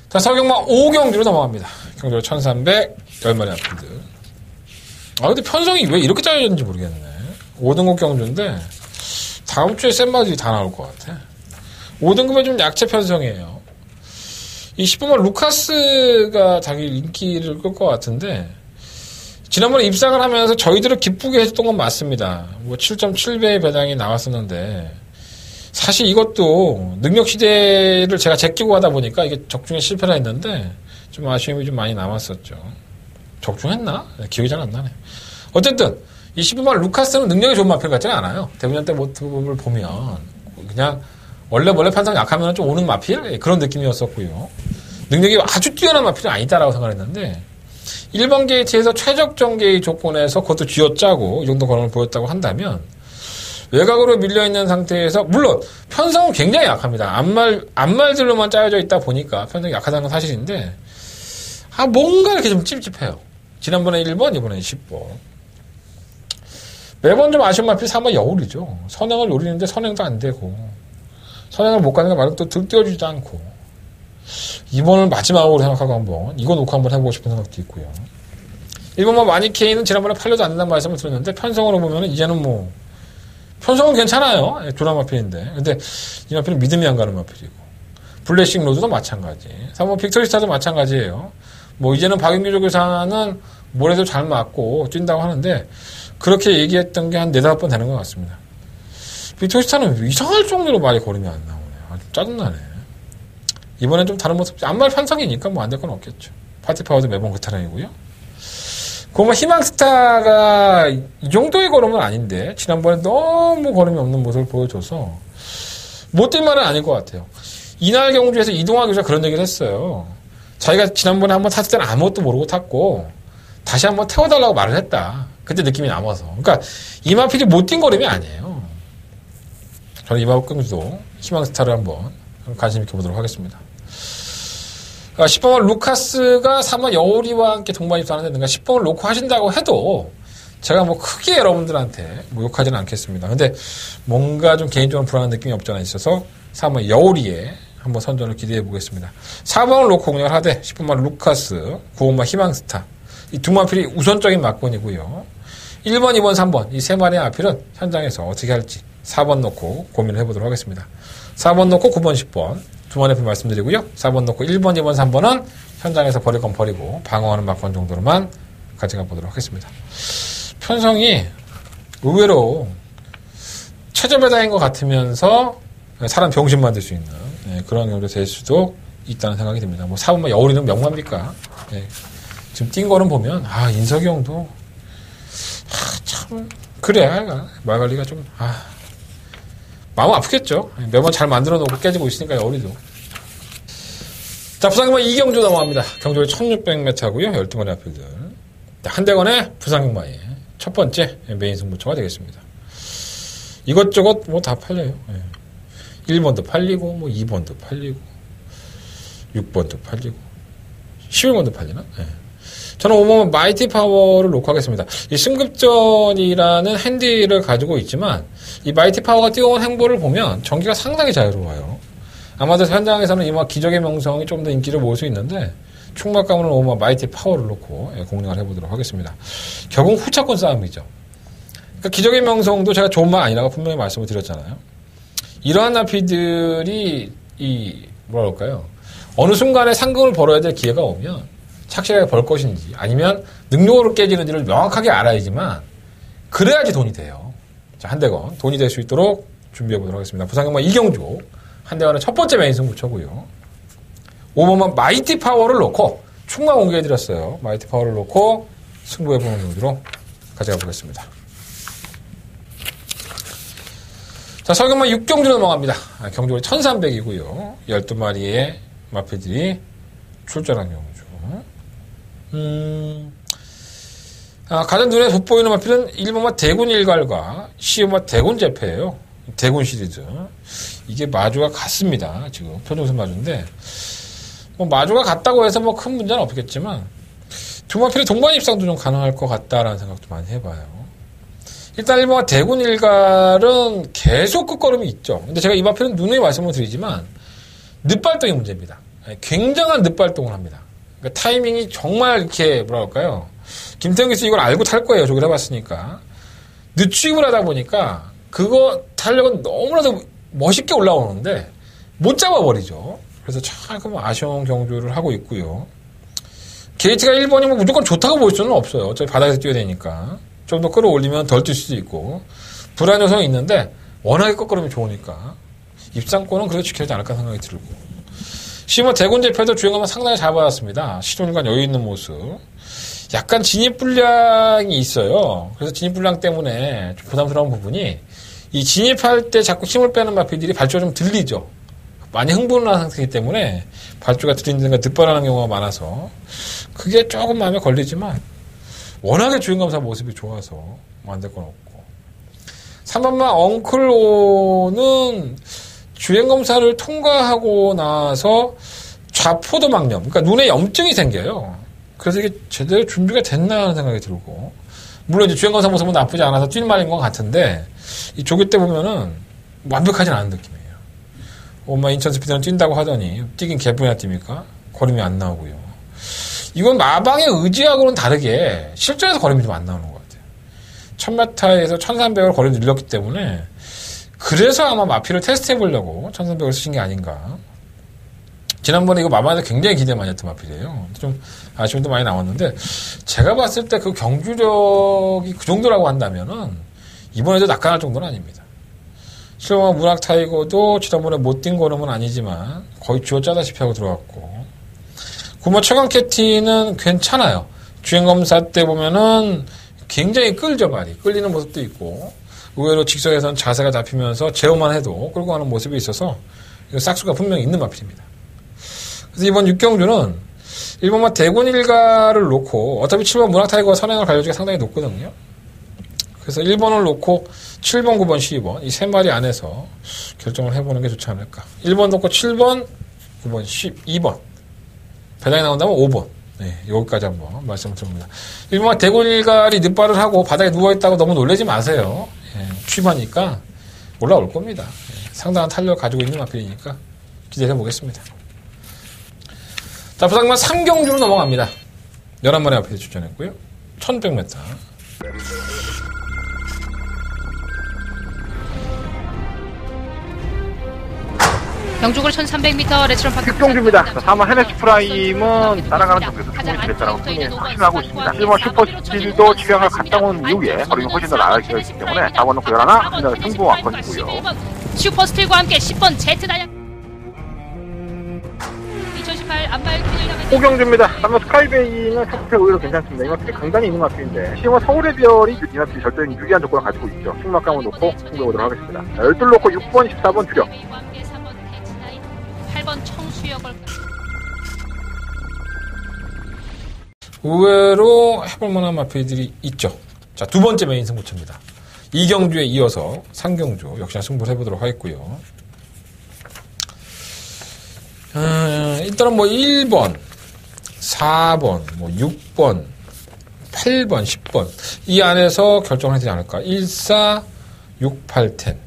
자, 서경마 5경주로 넘어갑니다. 경주로 1300 10마리 마필들. 근데 편성이 왜 이렇게 짜여졌는지 모르겠네. 5등급 경주인데 다음 주에 센 마들이 다 나올 것 같아. 5등급은 좀 약체 편성이에요. 이 10번마 루카스가 자기 인기를 끌 것 같은데 지난번에 입상을 하면서 저희들을 기쁘게 해줬던 건 맞습니다. 뭐 7.7배의 배당이 나왔었는데 사실 이것도 능력 시대를 제가 제끼고 하다 보니까 이게 적중에 실패를 했는데 좀 아쉬움이 좀 많이 남았었죠. 적중했나? 기억이 잘 안 나네. 어쨌든 이 10번마 루카스는 능력이 좋은 마필 같지는 않아요. 대문년 때 모습을 보면 그냥 원래 판성 약하면 좀 오는 마필? 그런 느낌이었었고요. 능력이 아주 뛰어난 마필은 아니다라고 생각했는데 1번 게이트에서 최적정 게이트 조건에서 그것도 쥐어짜고 이 정도 걸음을 보였다고 한다면 외곽으로 밀려있는 상태에서 물론 편성은 굉장히 약합니다. 앞말들로만 짜여져 있다 보니까 편성이 약하다는 건 사실인데 뭔가 이렇게 좀 찝찝해요. 지난번에 1번, 이번에 10번. 매번 좀 아쉬운 마필 3번 여울이죠. 선행을 노리는데 선행도 안 되고 선행을 못 가는 게 말은 또 등 띄워주지도 않고 2번을 마지막으로 생각하고 한번 이거 놓고 한번 해보고 싶은 생각도 있고요. 1번만 마니케이는 지난번에 팔려도 안 된다는 말씀을 드렸는데 편성으로 보면 이제는 뭐 편성은 괜찮아요. 조랑 마필인데 근데 이 마필은 믿음이 안 가는 마필이고 블레싱 로드도 마찬가지 3번 빅토리스타도 마찬가지예요. 뭐 이제는 박인규 조교사는 뭐래도 잘 맞고 뛴다고 하는데 그렇게 얘기했던 게 한 4-5번 되는 것 같습니다. 빅토리스타는 이상할 정도로 말이 걸음이 안 나오네요. 아주 짜증나네. 이번엔 좀 다른 모습, 안말 편성이니까 뭐 안 될 건 없겠죠. 파티파워도 매번 그 타령이고요. 그러면 희망스타가 이 정도의 걸음은 아닌데, 지난번에 너무 걸음이 없는 모습을 보여줘서, 못 뛸 말은 아닐 것 같아요. 이날 경주에서 이동화 교수가 그런 얘기를 했어요. 자기가 지난번에 한번 탔을 때는 아무것도 모르고 탔고, 다시 한번 태워달라고 말을 했다. 그때 느낌이 남아서. 그러니까, 이마필이 못 뛴 걸음이 아니에요. 저는 이마 경주도 희망스타를 한번 관심 있게 보도록 하겠습니다. 10번을 루카스가 3번 여우리와 함께 동반 입상하는데 10번을 놓고 하신다고 해도 제가 뭐 크게 여러분들한테 뭐 욕하지는 않겠습니다. 근데 뭔가 좀 개인적으로 불안한 느낌이 없지 않아 있어서 3번 여우리에 한번 선전을 기대해 보겠습니다. 4번을 놓고 공략을 하되 10번만 루카스, 9번만 희망스타 이 두 마필이 우선적인 막권이고요. 1번, 2번, 3번 이 세 마리의 마필은 현장에서 어떻게 할지 4번 놓고 고민을 해보도록 하겠습니다. 4번 놓고 9번, 10번 두 마리 마필 말씀드리고요. 4번 놓고 1번, 2번, 3번은 현장에서 버릴 건 버리고 방어하는 막권 정도로만 가져가 보도록 하겠습니다. 편성이 의외로 최저배당인 것 같으면서 사람 병신 만들 수 있는 그런 경우도 될 수도 있다는 생각이 듭니다. 뭐 4번만 여우리는 명마입니까? 지금 뛴 거는 보면 인석이 형도 참 그래 말 관리가 좀 마음 아프겠죠. 매번 잘 만들어 놓고 깨지고 있으니까 여우리도. 자, 부산경마 2경주 넘어갑니다. 경주에 1600m고요. 12마리 앞필들. 한대건의 부산경마의 첫 번째 메인 승부처가 되겠습니다. 이것저것 뭐 다 팔려요. 1번도 팔리고, 뭐 2번도 팔리고, 6번도 팔리고, 11번도 팔리나? 저는 5번 마이티 파워를 놓고 하겠습니다. 이 승급전이라는 핸디를 가지고 있지만, 이 마이티 파워가 뛰어온 행보를 보면 전기가 상당히 자유로워요. 아마도 현장에서는 이마 기적의 명성이 좀 더 인기를 모을 수 있는데, 충막감으로 5번 마이티 파워를 놓고 공략을 해보도록 하겠습니다. 결국 후차권 싸움이죠. 그러니까 기적의 명성도 제가 좋은 말 아니라고 분명히 말씀을 드렸잖아요. 이러한 나피들이 뭐랄까요. 어느 순간에 상금을 벌어야 될 기회가 오면 착실하게 벌 것인지 아니면 능력으로 깨지는지를 명확하게 알아야지만 그래야지 돈이 돼요. 자, 한대건 돈이 될 수 있도록 준비해 보도록 하겠습니다. 부산경마 이경주 한대건은 첫 번째 메인 승부처고요. 5번만 마이티 파워를 놓고 충만 공개해 드렸어요. 마이티 파워를 놓고 승부해 보는 경주로 가져가 보겠습니다. 자, 설경마 6경주 넘어갑니다. 경주가 1300이고요. 12마리의 마피들이 출전한 경주. 가장 눈에 돋보이는 마필은 1번마 대군 일갈과 12번마 대군 제패예요. 대군 시리즈. 이게 마주가 같습니다. 지금 표정선 마주인데 뭐 마주가 같다고 해서 뭐 큰 문제는 없겠지만 두 마필의 동반 입상도 좀 가능할 것 같다라는 생각도 많이 해봐요. 일단 1번마 대군 일갈은 계속 끝걸음이 있죠. 근데 제가 이 마필은 누누이 말씀을 드리지만 늦발동이 문제입니다. 굉장한 늦발동을 합니다. 그러니까 타이밍이 정말 이렇게 뭐라 할까요? 김태형 기수 이걸 알고 탈 거예요. 저걸 해봤으니까. 늦추입을 하다 보니까 그거 탄력은 너무나도 멋있게 올라오는데 못 잡아버리죠. 그래서 조금 아쉬운 경주를 하고 있고요. 게이트가 1번이면 무조건 좋다고 볼 수는 없어요. 어차피 바닥에서 뛰어야 되니까. 좀 더 끌어올리면 덜 뛸 수도 있고 불안 요소는 있는데 워낙에 꺾으름이 좋으니까 입상권은 그래도 지켜야 되지 않을까 생각이 들고 시모 대군 제패도 주행하면 상당히 잘 받았습니다. 시종일관 여유 있는 모습. 약간 진입 불량이 있어요. 그래서 진입 불량 때문에 좀 부담스러운 부분이 이 진입할 때 자꾸 힘을 빼는 마피들이 발주가 좀 들리죠. 많이 흥분한 상태이기 때문에 발주가 들리는 데 득발하는 경우가 많아서 그게 조금 마음에 걸리지만 워낙에 주행검사 모습이 좋아서 안 될 건 없고 3번마 엉클오는 주행검사를 통과하고 나서 좌포도막염 그러니까 눈에 염증이 생겨요. 그래서 이게 제대로 준비가 됐나 하는 생각이 들고 물론 이제 주행검사 모습은 나쁘지 않아서 뛸 말인 것 같은데 이 조기 때 보면은 완벽하진 않은 느낌이에요. 엄마 인천 스피드는 뛴다고 하더니 뛰긴 개뿔이나 뜁니까? 걸음이 안 나오고요. 이건 마방의 의지하고는 다르게 실전에서 걸음이 좀 안 나오는 것 같아요. 1000m에서 1300을 걸음이 늘렸기 때문에 그래서 아마 마피를 테스트해보려고 1300을 쓰신 게 아닌가. 지난번에 이거 마방에서 굉장히 기대 많이 했던 마필이에요. 좀 아쉬움도 많이 나왔는데 제가 봤을 때 그 경주력이 그 정도라고 한다면은 이번에도 낙관할 정도는 아닙니다. 실로마 문학 타이거도 지난번에 못 뛴 걸음은 아니지만 거의 쥐어짜다시피 하고 들어갔고 9번 최강 캐티는 괜찮아요. 주행검사 때 보면은 굉장히 끌죠, 발이. 끌리는 모습도 있고 의외로 직선에서는 자세가 잡히면서 제어만 해도 끌고 가는 모습이 있어서 싹수가 분명히 있는 마필입니다. 그래서 이번 6경주는 1번마 대군 일가를 놓고 어차피 7번 문학 타이거가 선행할 가려지가 상당히 높거든요. 그래서 1번을 놓고 7번, 9번, 12번 이 세 마리 안에서 결정을 해보는 게 좋지 않을까. 1번 놓고 7번, 9번, 12번 배당이 나온다면 5번 네, 여기까지 한번 말씀을 드립니다. 1번마 대군 일갈이 늦발을 하고 바닥에 누워있다고 너무 놀라지 마세요. 예, 취입하니까 올라올 겁니다. 예, 상당한 탄력을 가지고 있는 마필이니까 기대해 보겠습니다. 자, 부산경마 3경주로 넘어갑니다. 11마리 앞에 출전했고요. 1100m. 경주골 1300m 레스토랑 파크 6경주입니다. 4번 헤네스 프라임은 따라가는 점에서 충분히 됐다라고 확신하고 있습니다. 1번 슈퍼스틸도 지량을 갔다 온 이후에 거리는 훨씬 더 나아지고 있기 때문에 4번 놓고 11, 승부 왕권이고요. 슈퍼스틸과 함께 10번 제트 다이아 2018 안마을 균일 5경주입니다. 3번 스카이베이는 탑스텝 오히려 괜찮습니다. 이 마필이 강단이 있는 마필인데 10번 서울의 별이 이 마필이 절대적인 유리한 조건을 가지고 있죠. 16강을 놓고 승부해보도록 하겠습니다. 12 놓고 6번, 14번 주력 8번 청수역을 의외로 해볼 만한 마필들이 있죠. 자, 두 번째 메인 승부처입니다. 2경주에 이어서 3경주 역시나 승부를 해보도록 하겠고요. 일단은 뭐 1번, 4번, 뭐 6번, 8번, 10번 이 안에서 결정을 해야 되지 않을까. 1, 4, 6, 8, 10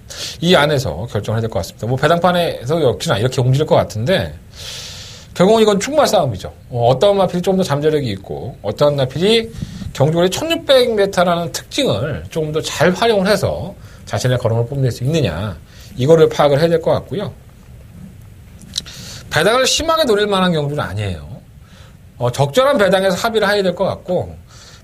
이 안에서 결정을 해야 될 것 같습니다. 뭐 배당판에서 역시나 이렇게 움직일 것 같은데 결국은 이건 충말 싸움이죠. 어떤 마필이 좀 더 잠재력이 있고 어떤 마필이 경주거리 1600m라는 특징을 조금 더 잘 활용을 해서 자신의 걸음을 뽐낼 수 있느냐 이거를 파악을 해야 될 것 같고요. 배당을 심하게 노릴 만한 경주는 아니에요. 적절한 배당에서 합의를 해야 될 것 같고,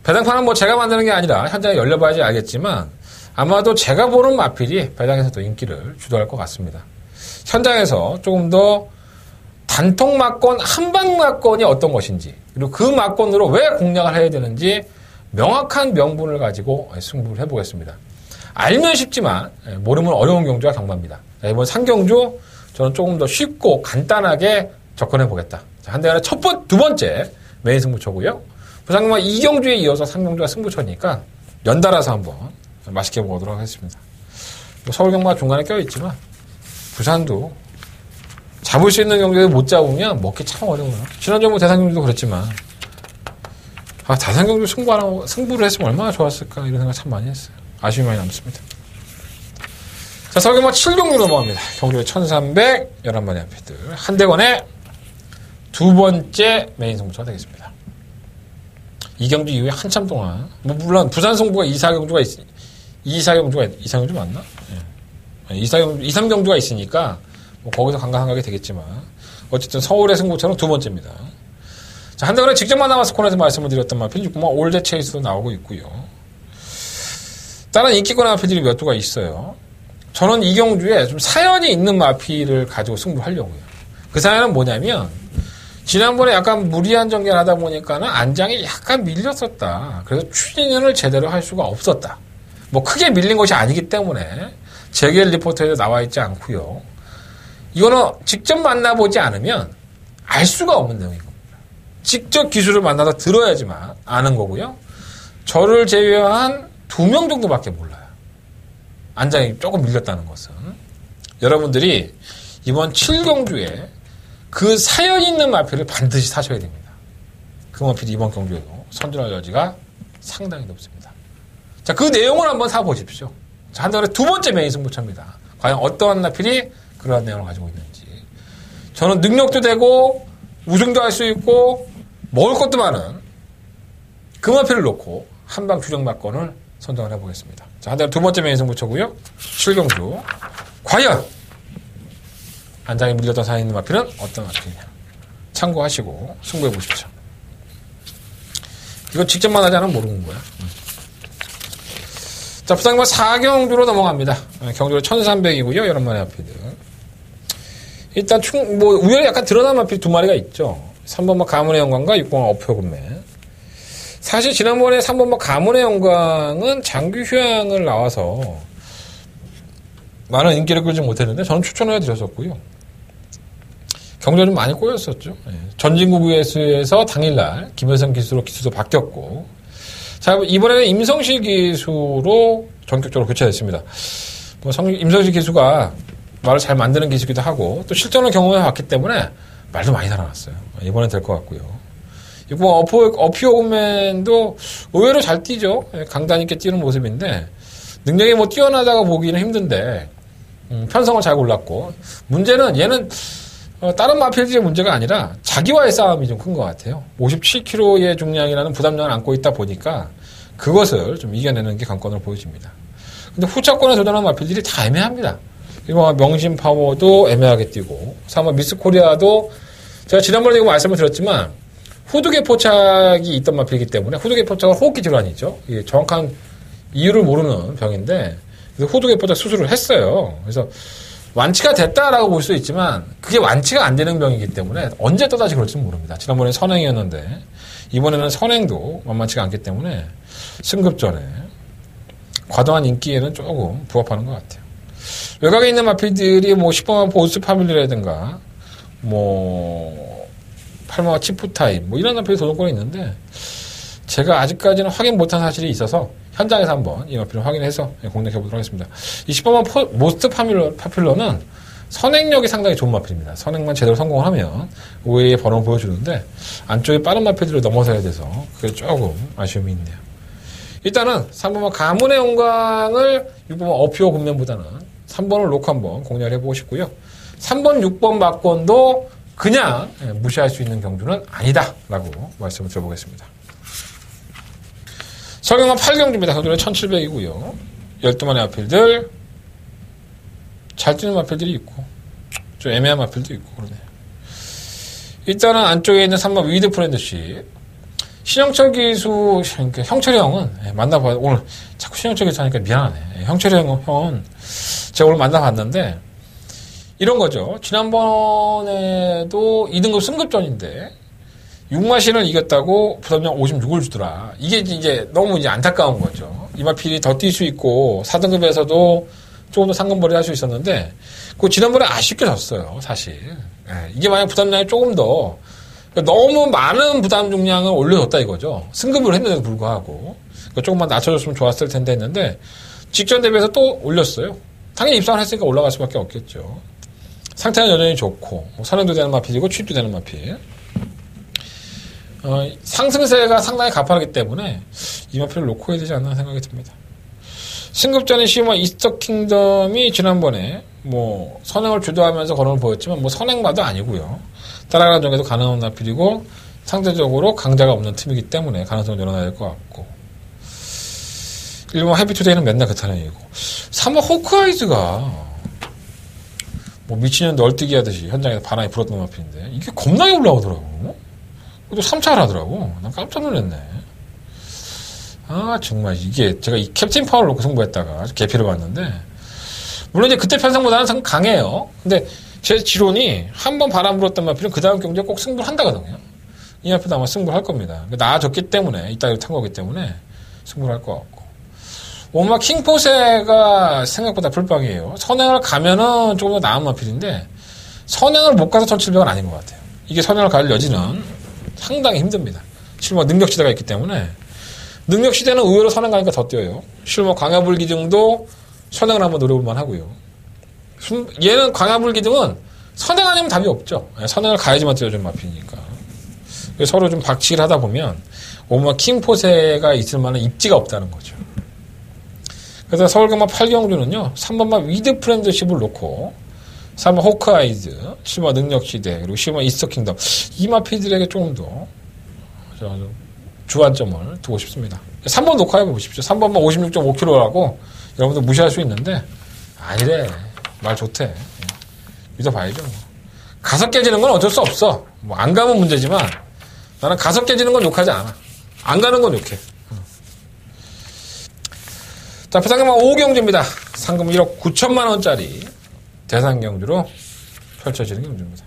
배당판은 뭐 제가 만드는 게 아니라 현장에 열려봐야지 알겠지만, 아마도 제가 보는 마필이 배당에서도 인기를 주도할 것 같습니다. 현장에서 조금 더 단통 막건, 한방 막건이 어떤 것인지, 그리고 그 막건으로 왜 공략을 해야 되는지 명확한 명분을 가지고 승부를 해보겠습니다. 알면 쉽지만 모르면 어려운 경주가 경마입니다. 이번 상경주 저는 조금 더 쉽고 간단하게 접근해보겠다. 한대간의 두 번째 메인 승부처고요. 부산경마 2경주에 이어서 상경주가 승부처니까 연달아서 한번 맛있게 먹도록 하겠습니다. 서울경마 중간에 껴있지만 부산도 잡을 수 있는 경주에 못 잡으면 먹기 참 어려워요. 지난주 뭐 대상경주도 그랬지만 대상경주 승부를 했으면 얼마나 좋았을까 이런 생각 참 많이 했어요. 아쉬움이 많이 남습니다. 자, 서울경마 7경주 넘어갑니다. 경주에 1300 11마리 앞에들 한대건의 두 번째 메인 승부처가 되겠습니다. 이 경주 이후에 한참 동안 물론 부산 승부가 2사경주가 맞나? 네. 2, 3경주가 있으니까 뭐 거기서 간간하게 되겠지만 어쨌든 서울의 승부처는 두 번째입니다. 자, 한대건의 직접만 나와서 코너에서 말씀을 드렸던 마필 6번 올드 체이스도 나오고 있고요. 다른 인기권 마필들이 몇 두가 있어요. 저는 이 경주에 좀 사연이 있는 마필을 가지고 승부하려고요. 그 사연은 뭐냐면 지난번에 약간 무리한 전개를 하다 보니까는 안장이 약간 밀렸었다. 그래서 추진을 제대로 할 수가 없었다. 뭐 크게 밀린 것이 아니기 때문에 재결 리포터에도 나와 있지 않고요. 이거는 직접 만나보지 않으면 알 수가 없는 내용인 겁니다. 직접 기술을 만나서 들어야지만 아는 거고요. 저를 제외한 2명 정도밖에 몰라요. 안장이 조금 밀렸다는 것은. 여러분들이 이번 7경주에 그 사연 있는 마필을 반드시 사셔야 됩니다. 그 마필이 이번 경주에도 선전할 여지가 상당히 높습니다. 자, 그 내용을 한번 사보십시오. 자, 한달에 두 번째 메인 승부처입니다. 과연 어떠한 마필이 그러한 내용을 가지고 있는지. 저는 능력도 되고 우승도 할 수 있고 먹을 것도 많은 그 마필을 놓고 한방 주력 막건을 선정을 해보겠습니다. 자, 한달에 두 번째 메인 승부처고요. 7경주. 과연 안장에 밀렸던 사연 있는 마필은 어떤 마필이냐. 참고하시고 승부해 보십시오. 이거 직접만 하지 않으면 모르는 거야. 자, 부산경마 4경주로 넘어갑니다. 경주로 1300이고요. 11마리 마필들. 일단 우열이 약간 드러난 마필 2마리가 있죠. 3번마 가문의 영광과 6번마 어표금맨. 사실 지난번에 3번마 가문의 영광은 장규 휴양을 나와서 많은 인기를 끌지 못했는데 저는 추천해 드렸었고요. 경주가 좀 많이 꼬였었죠. 전진구 VS에서 당일날 김여성 기수로 기수도 바뀌었고, 자, 이번에는 임성실 기수로 전격적으로 교체됐습니다. 임성실 기수가 말을 잘 만드는 기수기도 하고 또 실전을 경험해 왔기 때문에 말도 많이 살아났어요. 이번엔 될 것 같고요. 이거 어피오맨도 의외로 잘 뛰죠. 강단 있게 뛰는 모습인데 능력이 뭐 뛰어나다고 보기는 힘든데 편성을 잘 골랐고, 문제는 얘는 다른 마필들의 문제가 아니라 자기와의 싸움이 좀 큰 것 같아요. 57kg의 중량이라는 부담량을 안고 있다 보니까 그것을 좀 이겨내는 게 관건으로 보여집니다. 근데 후차권에 도전한 마필들이 다 애매합니다. 이거 명신 파워도 애매하게 뛰고, 사마 미스 코리아도 제가 지난번에 이거 말씀을 드렸지만 후두개 포착이 있던 마필이기 때문에, 후두개 포착은 호흡기 질환이죠. 이게 정확한 이유를 모르는 병인데 그래서 후두개 포착 수술을 했어요. 그래서 완치가 됐다라고 볼 수 있지만 그게 완치가 안 되는 병이기 때문에 언제 또다시 그럴지는 모릅니다. 지난번에 선행이었는데 이번에는 선행도 만만치가 않기 때문에 승급전에 과도한 인기에는 조금 부합하는 것 같아요. 외곽에 있는 마필들이 뭐 10번마 보스 파밀리라든가 뭐 8번마 치프타임 뭐 이런 마필이 도전권이 있는데 제가 아직까지는 확인 못한 사실이 있어서 현장에서 한번 이 마필을 확인해서 공략해보도록 하겠습니다. 이 10번마 모스트 파퓰러는 선행력이 상당히 좋은 마필입니다. 선행만 제대로 성공을 하면 우회의 번호를 보여주는데 안쪽에 빠른 마필들을 넘어서야 돼서 그게 조금 아쉬움이 있네요. 일단은 3번마 가문의 영광을 6번마 어피오 군면보다는 3번을 놓고 한번 공략을 해보고 싶고요. 3번, 6번 막권도 그냥 무시할 수 있는 경주는 아니다 라고 말씀을 드려보겠습니다. 서경마 8경주입니다. 경주는 1700이고요. 12마리 마필들, 잘 뛰는 마필들이 있고 좀 애매한 마필도 있고 그러네요. 일단은 안쪽에 있는 3번 위드 프렌드십. 신영철 기수, 그러니까 형철이 형은 만나봐요. 오늘 자꾸 신영철 기수 하니까 미안하네. 형철이 형은 제가 오늘 만나봤는데 이런 거죠. 지난번에도 2등급 승급전인데 6마신을 이겼다고 부담량 56을 주더라. 이게 이제 너무 이제 안타까운 거죠. 이마필이 더 뛸 수 있고 4등급에서도 조금 더 상금벌이 할 수 있었는데 그 지난번에 아쉽게 졌어요. 사실. 이게 만약 부담량이 조금 더 너무 많은 부담 중량을 올려줬다 이거죠. 승급을 했는데도 불구하고 조금만 낮춰줬으면 좋았을 텐데 했는데 직전 대비해서 또 올렸어요. 당연히 입상을 했으니까 올라갈 수밖에 없겠죠. 상태는 여전히 좋고 선행도 되는 마필이고 취입도 되는 마필. 상승세가 상당히 가파르기 때문에 이 마필을 놓고 해야 되지 않나 생각이 듭니다. 승급전의 시우마 이스터 킹덤이 지난번에 뭐 선행을 주도하면서 걸음을 보였지만 뭐 선행마도 아니고요. 따라가는 정에도 가능한 마필이고 상대적으로 강자가 없는 팀이기 때문에 가능성을 열어놔야 될 것 같고 1번 해피투데이는 맨날 그 타령이고 3번 호크아이즈가 뭐 미친년 널뛰기 하듯이 현장에서 바람이 불었던 마필인데 이게 겁나게 올라오더라고. 또 3차를 하더라고. 난 깜짝 놀랐네. 아 정말 이게 제가 이 캡틴 파워를 놓고 승부했다가 개피를 봤는데 물론 이제 그때 편성보다는 강해요. 근데 제 지론이 한 번 바람 불었던 마필은 그 다음 경기에 꼭 승부를 한다거든요. 이 마필도 아마 승부를 할 겁니다. 나아졌기 때문에 이따위로 탄 거기 때문에 승부를 할 것 같고 오마 킹포세가 생각보다 불빵이에요. 선행을 가면은 조금 더 나은 마필인데 선행을 못 가서 1700은 아닌 것 같아요. 이게 선행을 갈 여지는 상당히 힘듭니다. 실버 능력시대가 있기 때문에 능력시대는 의외로 선행 가니까 더 뛰어요. 실버 광야불기둥도 선행을 한번 노려볼만 하고요. 얘는 광야불기둥은 선행 아니면 답이 없죠. 선행을 가야지만 뛰어주는 마필이니까. 서로 좀 박치기를 하다 보면 오마 킹포세가 있을 만한 입지가 없다는 거죠. 그래서 서울경마 8경주는요 3번마 위드 프렌드십을 놓고 3번 호크아이즈, 7번 능력시대, 그리고 10번 이스터킹덤 이 마필들에게 조금 더 주안점을 두고 싶습니다. 3번 녹화해 보십시오. 3번만 56.5kg라고 여러분들 무시할 수 있는데 아니래. 말 좋대. 믿어봐야죠. 가서 깨지는 건 어쩔 수 없어. 뭐 안 가면 문제지만 나는 가서 깨지는 건 욕하지 않아. 안 가는 건 욕해. 자, 부산경마 5경주입니다. 상금 1억 9천만 원짜리 대상경주로 펼쳐지는 경주입니다.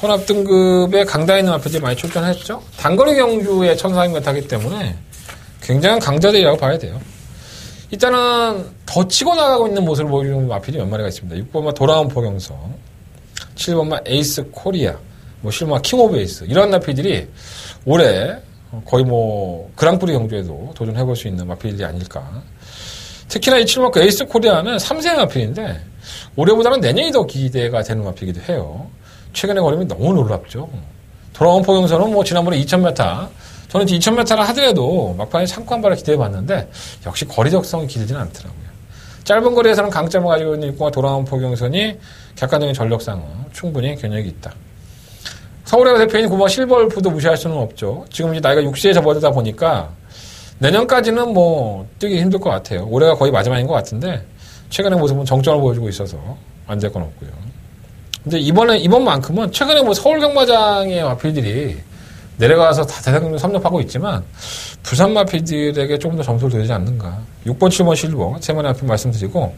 혼합 등급의 강다 있는 마필들이 많이 출전했죠. 단거리 경주의 1400m 하기 때문에 굉장한 강자들이라고 봐야 돼요. 일단은 더 치고 나가고 있는 모습을 보여주는 마필이 몇 마리가 있습니다. 6번마 돌아온 포경성, 7번마 에이스 코리아, 뭐 10번마 킹 오브 에이스 이런 마필들이 올해 거의 뭐 그랑프리 경주에도 도전해볼 수 있는 마필들이 아닐까. 특히나 이 7번마 에이스 코리아는 3세 마필인데 올해보다는 내년이 더 기대가 되는 마필이기도 해요. 최근에 걸음이 너무 놀랍죠. 돌아온 포경선은 뭐 지난번에 2000m 저는 2000m를 하더라도 막판에 참고 한 발을 기대해봤는데 역시 거리 적성이 길지는 않더라고요. 짧은 거리에서는 강점을 가지고 있는 육공과 돌아온 포경선이 객관적인 전력상은 충분히 견역이 있다. 서울의 대표인 고마 실버울프도 무시할 수는 없죠. 지금 이제 나이가 60에 접어들다 보니까 내년까지는 뭐 뛰기 힘들 것 같아요. 올해가 거의 마지막인 것 같은데 최근의 모습은 정점을 보여주고 있어서 안 될 건 없고요. 근데 이번만큼은 최근에 뭐 서울 경마장의 마필들이 내려가서 다 대상경주 섭렵하고 있지만 부산 마필들에게 조금 더 점수를 드리지 않는가. 6번, 7번 실버 세 마리 마필 말씀드리고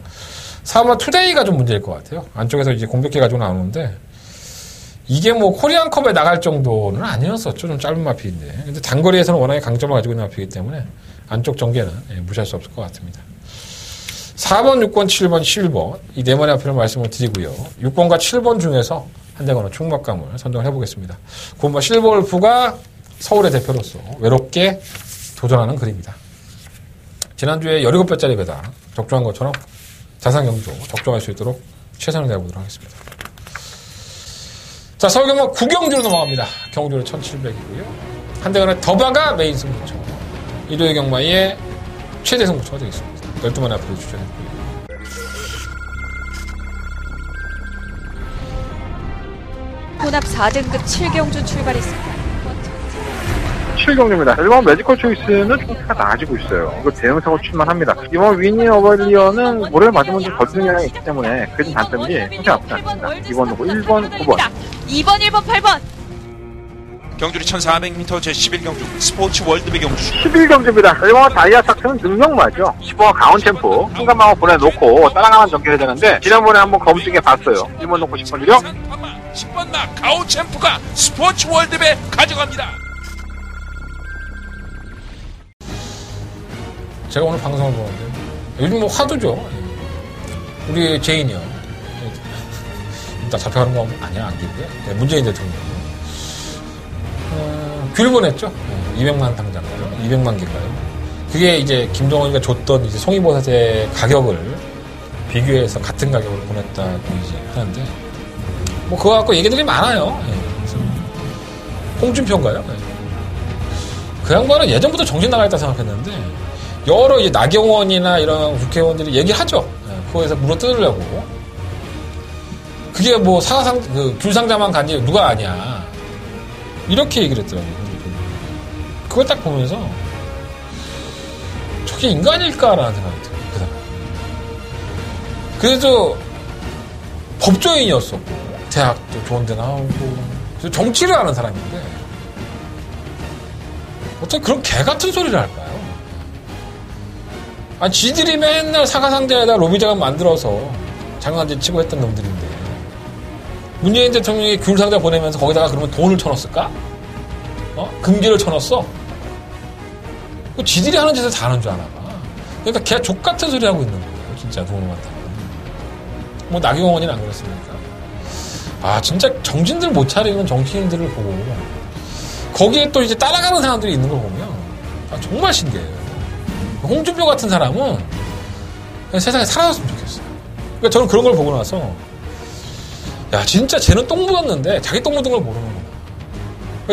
4번 투데이가 좀 문제일 것 같아요. 안쪽에서 이제 공격해가지고 나오는데 이게 뭐 코리안컵에 나갈 정도는 아니었었죠. 좀 짧은 마필인데. 근데 단거리에서는 워낙에 강점을 가지고 있는 마필이기 때문에 안쪽 전개는 무시할 수 없을 것 같습니다. 4번, 6번, 7번, 실버 이 네 마리 마필을 말씀을 드리고요. 6번과 7번 중에서 한 대거는 충막감을 선정을 해보겠습니다. 고마 실버울프가 서울의 대표로서 외롭게 도전하는 글입니다. 지난주에 17배짜리 배당 적중한 것처럼 자산경주 적중할 수 있도록 최선을 다해보도록 하겠습니다. 자, 서울경마 9경주로 넘어갑니다. 경주는 1700이고요. 한 대간의 더바가 메인 승부처. 일요일 경마의 최대 승부처가 되겠습니다. 12마리 앞으로 추천했고요. 혼합 4등급 7경주 출발했습니다. 7경주입니다. 1번 매지컬 초이스는 상태가 나아지고 있어요. 이거 대응사고 출만합니다. 이번 위니 어벌리어는 모래를 맞으면 좀 거드는 경향이 있기 때문에 그게 좀 단점이지 상태가 나쁘지 않습니다. 2번 놓고 1번, 9번 2번, 1번, 8번. 경주리 1400m 제11경주 스포츠 월드배 경주 11경주입니다. 1번은 다이아삭스는 능력마죠. 10번은 강원챔프. 순간방어 보내놓고 따라가만 전개해야 되는데 지난번에 한번 검증해 봤어요. 1번 놓고 10번 유령. 10번 나 가오챔프가 스포츠 월드배 가져갑니다. 제가 오늘 방송을 보는데 요즘 뭐 화두죠. 우리 제인이요. 이따 잡혀가는 거 아니야, 안 기고요. 네, 문재인 대통령. 귤 보냈죠. 200만 당장가요. 200만 개가요. 그게 이제 김정은이가 줬던 이제 송이버섯의 가격을 비교해서 같은 가격으로 보냈다고 이제 하는데, 뭐 그거 갖고 얘기들이 많아요. 홍준표인가요? 그 양반은 예전부터 정신 나가있다 생각했는데, 여러 이제 나경원이나 이런 국회의원들이 얘기하죠. 그거에서 물어 뜯으려고. 그게 뭐 귤 상자만 간지 누가 아냐. 이렇게 얘기를 했더라고요. 그걸 딱 보면서 저게 인간일까라는 생각이 들어요. 그 사람. 그래도 법조인이었었고 대학도 좋은 데 나오고 정치를 하는 사람인데 어떻게 그런 개 같은 소리를 할까요? 아니 지들이 맨날 사과상자에다 로비자금 만들어서 장난질 치고 했던 놈들인데 문재인 대통령이 귤 상자 보내면서 거기다가 그러면 돈을 쳐넣었을까? 금기를 쳐넣었어? 지들이 하는 짓을 다 하는 줄 아나 봐. 그러니까 걔 족같은 소리 하고 있는 거예요. 진짜 동물 같은 거. 뭐 나경원이는 안 그랬습니까? 아 진짜 정신들 못 차리는 정치인들을 보고 거기에 또 이제 따라가는 사람들이 있는 걸 보면 정말 신기해요. 홍준표 같은 사람은 그냥 세상에 사라졌으면 좋겠어요. 그러니까 저는 그런 걸 보고 나서 야 진짜 쟤는 똥 묻었는데 자기 똥 묻은 걸 모르는구나.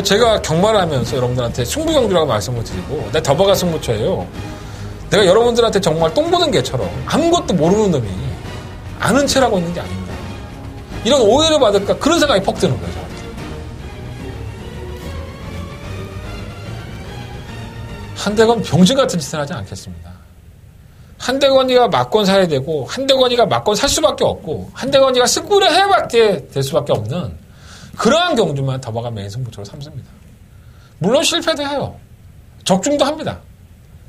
제가 경마를 하면서 여러분들한테 승부경주라고 말씀을 드리고 내 더버가 승부처예요. 내가 여러분들한테 정말 똥 보는 개처럼 아무것도 모르는 놈이 아는 체라고 있는 게 아닌가. 이런 오해를 받을까 그런 생각이 퍽 드는 거예요. 저한테. 한대건 병신 같은 짓을 하지 않겠습니다. 한대건이가 맞건 사야 되고 한대건이가 맞건 살 수밖에 없고 한대건이가 승부를 해밖에 될 수밖에 없는 그러한 경주만 더버가 메인 승부처로 삼습니다. 물론 실패도 해요. 적중도 합니다.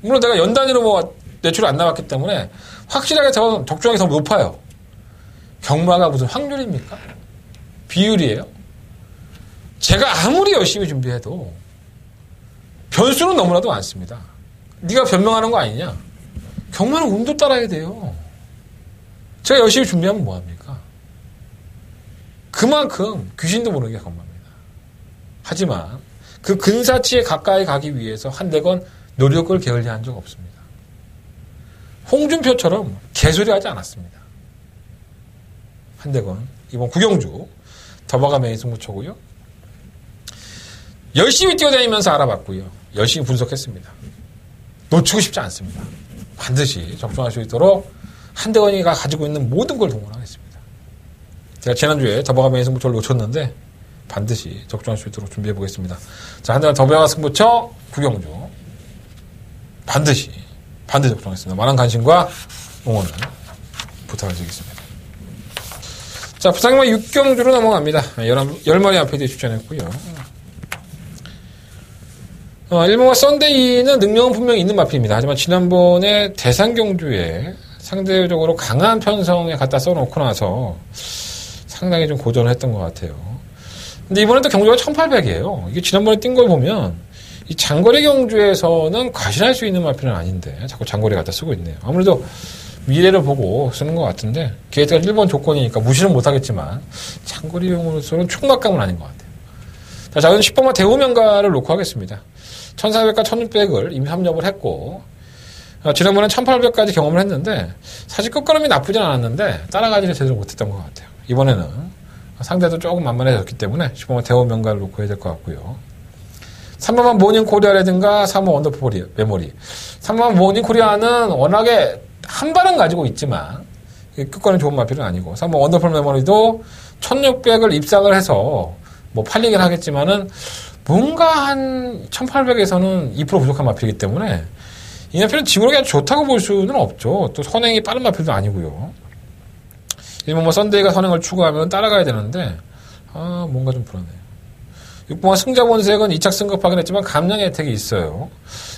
물론 내가 연 단위로 뭐 매출이 안 나왔기 때문에 확실하게 적중하기 더 높아요. 경마가 무슨 확률입니까? 비율이에요. 제가 아무리 열심히 준비해도 변수는 너무나도 많습니다. 네가 변명하는 거 아니냐? 경마는 운도 따라야 돼요. 제가 열심히 준비하면 뭐합니까? 그만큼 귀신도 모르게 경마입니다. 하지만 그 근사치에 가까이 가기 위해서 한대건 노력을 게을리한 적 없습니다. 홍준표처럼 개소리 하지 않았습니다. 한대건 이번 구경주 더버가 메인 승부처고요. 열심히 뛰어다니면서 알아봤고요. 열심히 분석했습니다. 놓치고 싶지 않습니다. 반드시 적중할 수 있도록 한대건이가 가지고 있는 모든 걸 동원하겠습니다. 제가 지난주에 더버가 메인 승부처를 놓쳤는데 반드시 적중할 수 있도록 준비해보겠습니다. 자, 한대건 더버가 승부처 구경주 반드시 적중하겠습니다. 많은 관심과 응원을 부탁을 드리겠습니다. 자, 부상마 6경주로 넘어갑니다. 10마리 앞에 추천했고요. 1번과 썬데이는 능력은 분명히 있는 마필입니다. 하지만 지난번에 대상경주에 상대적으로 강한 편성에 갖다 써놓고 나서 상당히 좀 고전을 했던 것 같아요. 근데 이번엔 또 경주가 1800이에요. 이게 지난번에 뛴 걸 보면 이 장거리 경주에서는 과신할 수 있는 마필은 아닌데 자꾸 장거리 갖다 쓰고 있네요. 아무래도 미래를 보고 쓰는 것 같은데 게이트가 1번 조건이니까 무시는 못하겠지만 장거리용으로서는 충막감은 아닌 것 같아요. 자, 저는 10번만 대우명가를 놓고 하겠습니다. 1400과 1600을 이미 합nhập을 했고 지난번에 1800까지 경험을 했는데 사실 끝걸음이 나쁘진 않았는데 따라가지를 제대로 못했던 것 같아요. 이번에는 상대도 조금 만만해졌기 때문에 10번만 대우명가를 놓고 해야 될 것 같고요. 3번만 모닝 코리아라든가 3번 원더풀 메모리. 3번만 모닝 코리아는 워낙에 한 발은 가지고 있지만 끝걸음 좋은 마필은 아니고 3번 원더풀 메모리도 1600을 입상을 해서 뭐 팔리긴 하겠지만은 뭔가 한 1800에서는 2% 부족한 마필이기 때문에 이 마필은 지구력이 아주 좋다고 볼 수는 없죠. 또 선행이 빠른 마필도 아니고요. 일본 뭐 썬데이가 선행을 추구하면 따라가야 되는데 뭔가 좀 불안해요. 육봉화 승자 본색은 2착 승급하긴 했지만 감량 혜택이 있어요.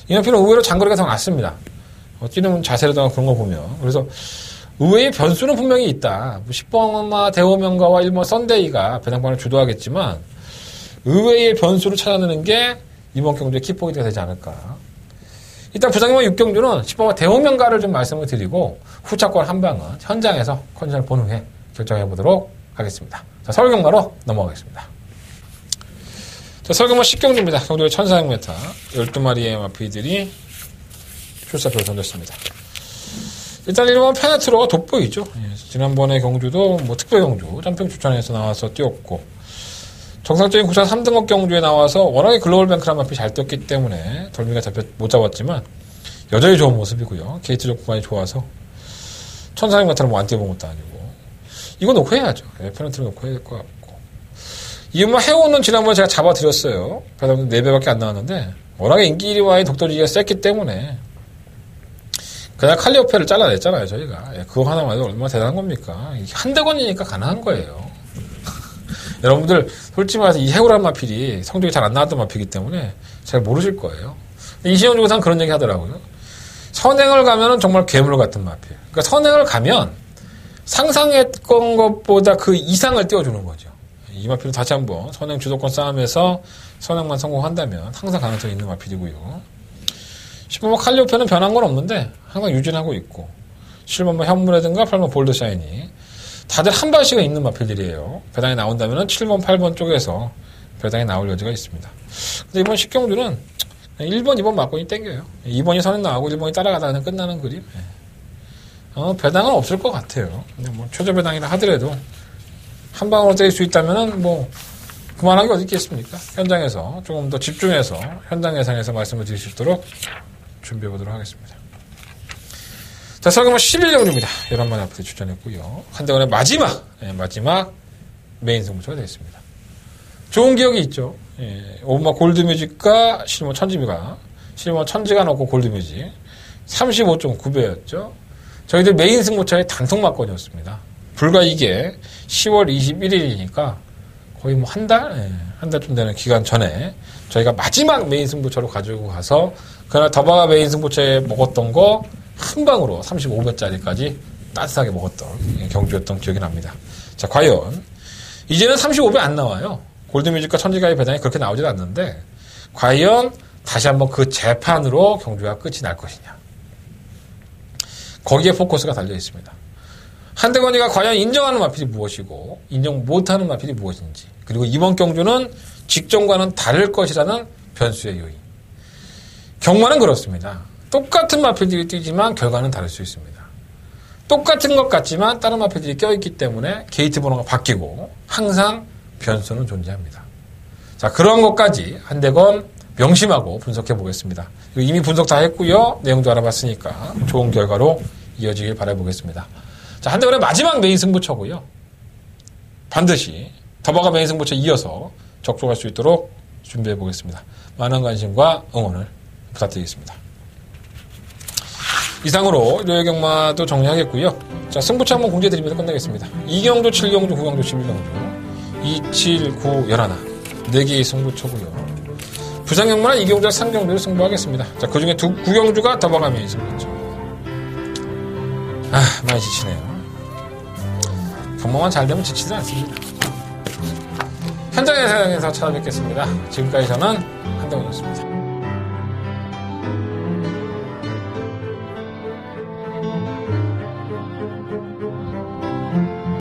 이마피는 의외로 장거리가 더 낫습니다. 뛰는 자세라든가 그런 거 보면. 그래서 의외의 변수는 분명히 있다. 10번 대호명가와 1번 썬데이가 배당반을 주도하겠지만 의외의 변수를 찾아내는 게 이번 경주의 키포인트가 되지 않을까. 일단 부상이와 6경주는 10번 대호명가를 좀 말씀을 드리고 후차권 한 방은 현장에서 컨디션을 본 후에 결정해 보도록 하겠습니다. 자, 서울 경마로 넘어가겠습니다. 자, 서울 경마 10경주입니다. 경주의 1400m 12마리의 마피들이 출사표를 던졌습니다. 일단 1번 페네트로가 돋보이죠. 지난번에 경주도 특별 경주 점핑 추천에서 나와서 뛰었고 정상적인 구차 3등급 경주에 나와서 워낙에 글로벌 뱅크란 마피 잘 뛰었기 때문에 덜미가 못 잡았지만 여전히 좋은 모습이고요. 게이트 조건이 좋아서 1400m는 뭐 안 뛰어본 것도 아니고 이거 놓고 해야죠. 페네트로 놓고 해야 될 것 같고 이은마 해오는 지난번에 제가 잡아드렸어요. 배당도 4배밖에 안 나왔는데 워낙에 인기 1위와의 독도지기가 셌기 때문에 그냥 칼리오페를 잘라냈잖아요, 저희가. 그거 하나만 해도 얼마나 대단한 겁니까? 한대건이니까 가능한 거예요. 여러분들, 솔직히 말해서 이 해오란 마필이 성적이 잘 안 나왔던 마필이기 때문에 잘 모르실 거예요. 이시영 조사는 그런 얘기 하더라고요. 선행을 가면은 정말 괴물 같은 마필. 그러니까 선행을 가면 상상했던 것보다 그 이상을 띄워주는 거죠. 이 마필은 다시 한번 선행 주도권 싸움에서 선행만 성공한다면 항상 가능성이 있는 마필이고요. 10번 칼리오페는 변한 건 없는데 항상 유지를 하고 있고 7번 현무라든가 8번 볼드샤이니 다들 한 발씩은 있는 마필들이에요. 배당이 나온다면 7번, 8번 쪽에서 배당이 나올 여지가 있습니다. 근데 이번 10경주는 1번, 2번 맞고니 땡겨요. 2번이 선행 나오고 1번이 따라가다 그냥 끝나는 그림. 배당은 없을 것 같아요. 근데 뭐 최저 배당이라 하더라도 한 방으로 때릴 수 있다면 그만한 게 어디 있겠습니까? 현장에서 조금 더 집중해서 현장 예상에서 말씀을 드릴 수 있도록 준비해 보도록 하겠습니다. 자, 서울경마 11경주입니다. 11마리 앞에 추천했고요. 한대원의 마지막 메인 승부처가 되겠습니다. 좋은 기억이 있죠. 오브마 골드뮤직과 실버 천지미가, 실버 천지가 넣고 골드뮤직 35.9배였죠. 저희들 메인 승부처의 단통막권이었습니다. 불과 이게 10월 21일이니까 거의 한 달? 한 달쯤 되는 기간 전에 저희가 마지막 메인 승부처로 가지고 가서 그날 더바가 메인 승부처에 먹었던 거 한 방으로 35배짜리까지 따뜻하게 먹었던 경주였던 기억이 납니다. 자, 과연 이제는 35배 안 나와요. 골드뮤직과 천지가의 배당이 그렇게 나오질 않는데 과연 다시 한번 그 재판으로 경주가 끝이 날 것이냐. 거기에 포커스가 달려 있습니다. 한대건이가 과연 인정하는 마필이 무엇이고 인정 못하는 마필이 무엇인지 그리고 이번 경주는 직전과는 다를 것이라는 변수의 요인. 경마는 그렇습니다. 똑같은 마필들이 뛰지만 결과는 다를 수 있습니다. 똑같은 것 같지만 다른 마필들이 껴있기 때문에 게이트 번호가 바뀌고 항상 변수는 존재합니다. 자, 그런 것까지 한대건 명심하고 분석해 보겠습니다. 이미 분석 다 했고요. 내용도 알아봤으니까 좋은 결과로 이어지길 바라보겠습니다. 자, 한대건의 마지막 메인 승부처고요. 반드시 더바가 메인 승부처 이어서 적중할 수 있도록 준비해 보겠습니다. 많은 관심과 응원을 부탁드리겠습니다. 이상으로 일요일 경마도 정리하겠고요. 자, 승부처 한번 공지해드리면서 끝내겠습니다. 2경주, 7경주, 9경주, 11경주 2, 7, 9, 11 4개의 승부처고요. 부산 경마는 2경주와 3경주를 승부하겠습니다. 자, 그 중에 9경주가 더바가 메인 승부처. 많이 지치네요. 경마만 잘 되면 지치지 않습니다. 현장에서 찾아뵙겠습니다. 지금까지 저는 한동훈이었습니다.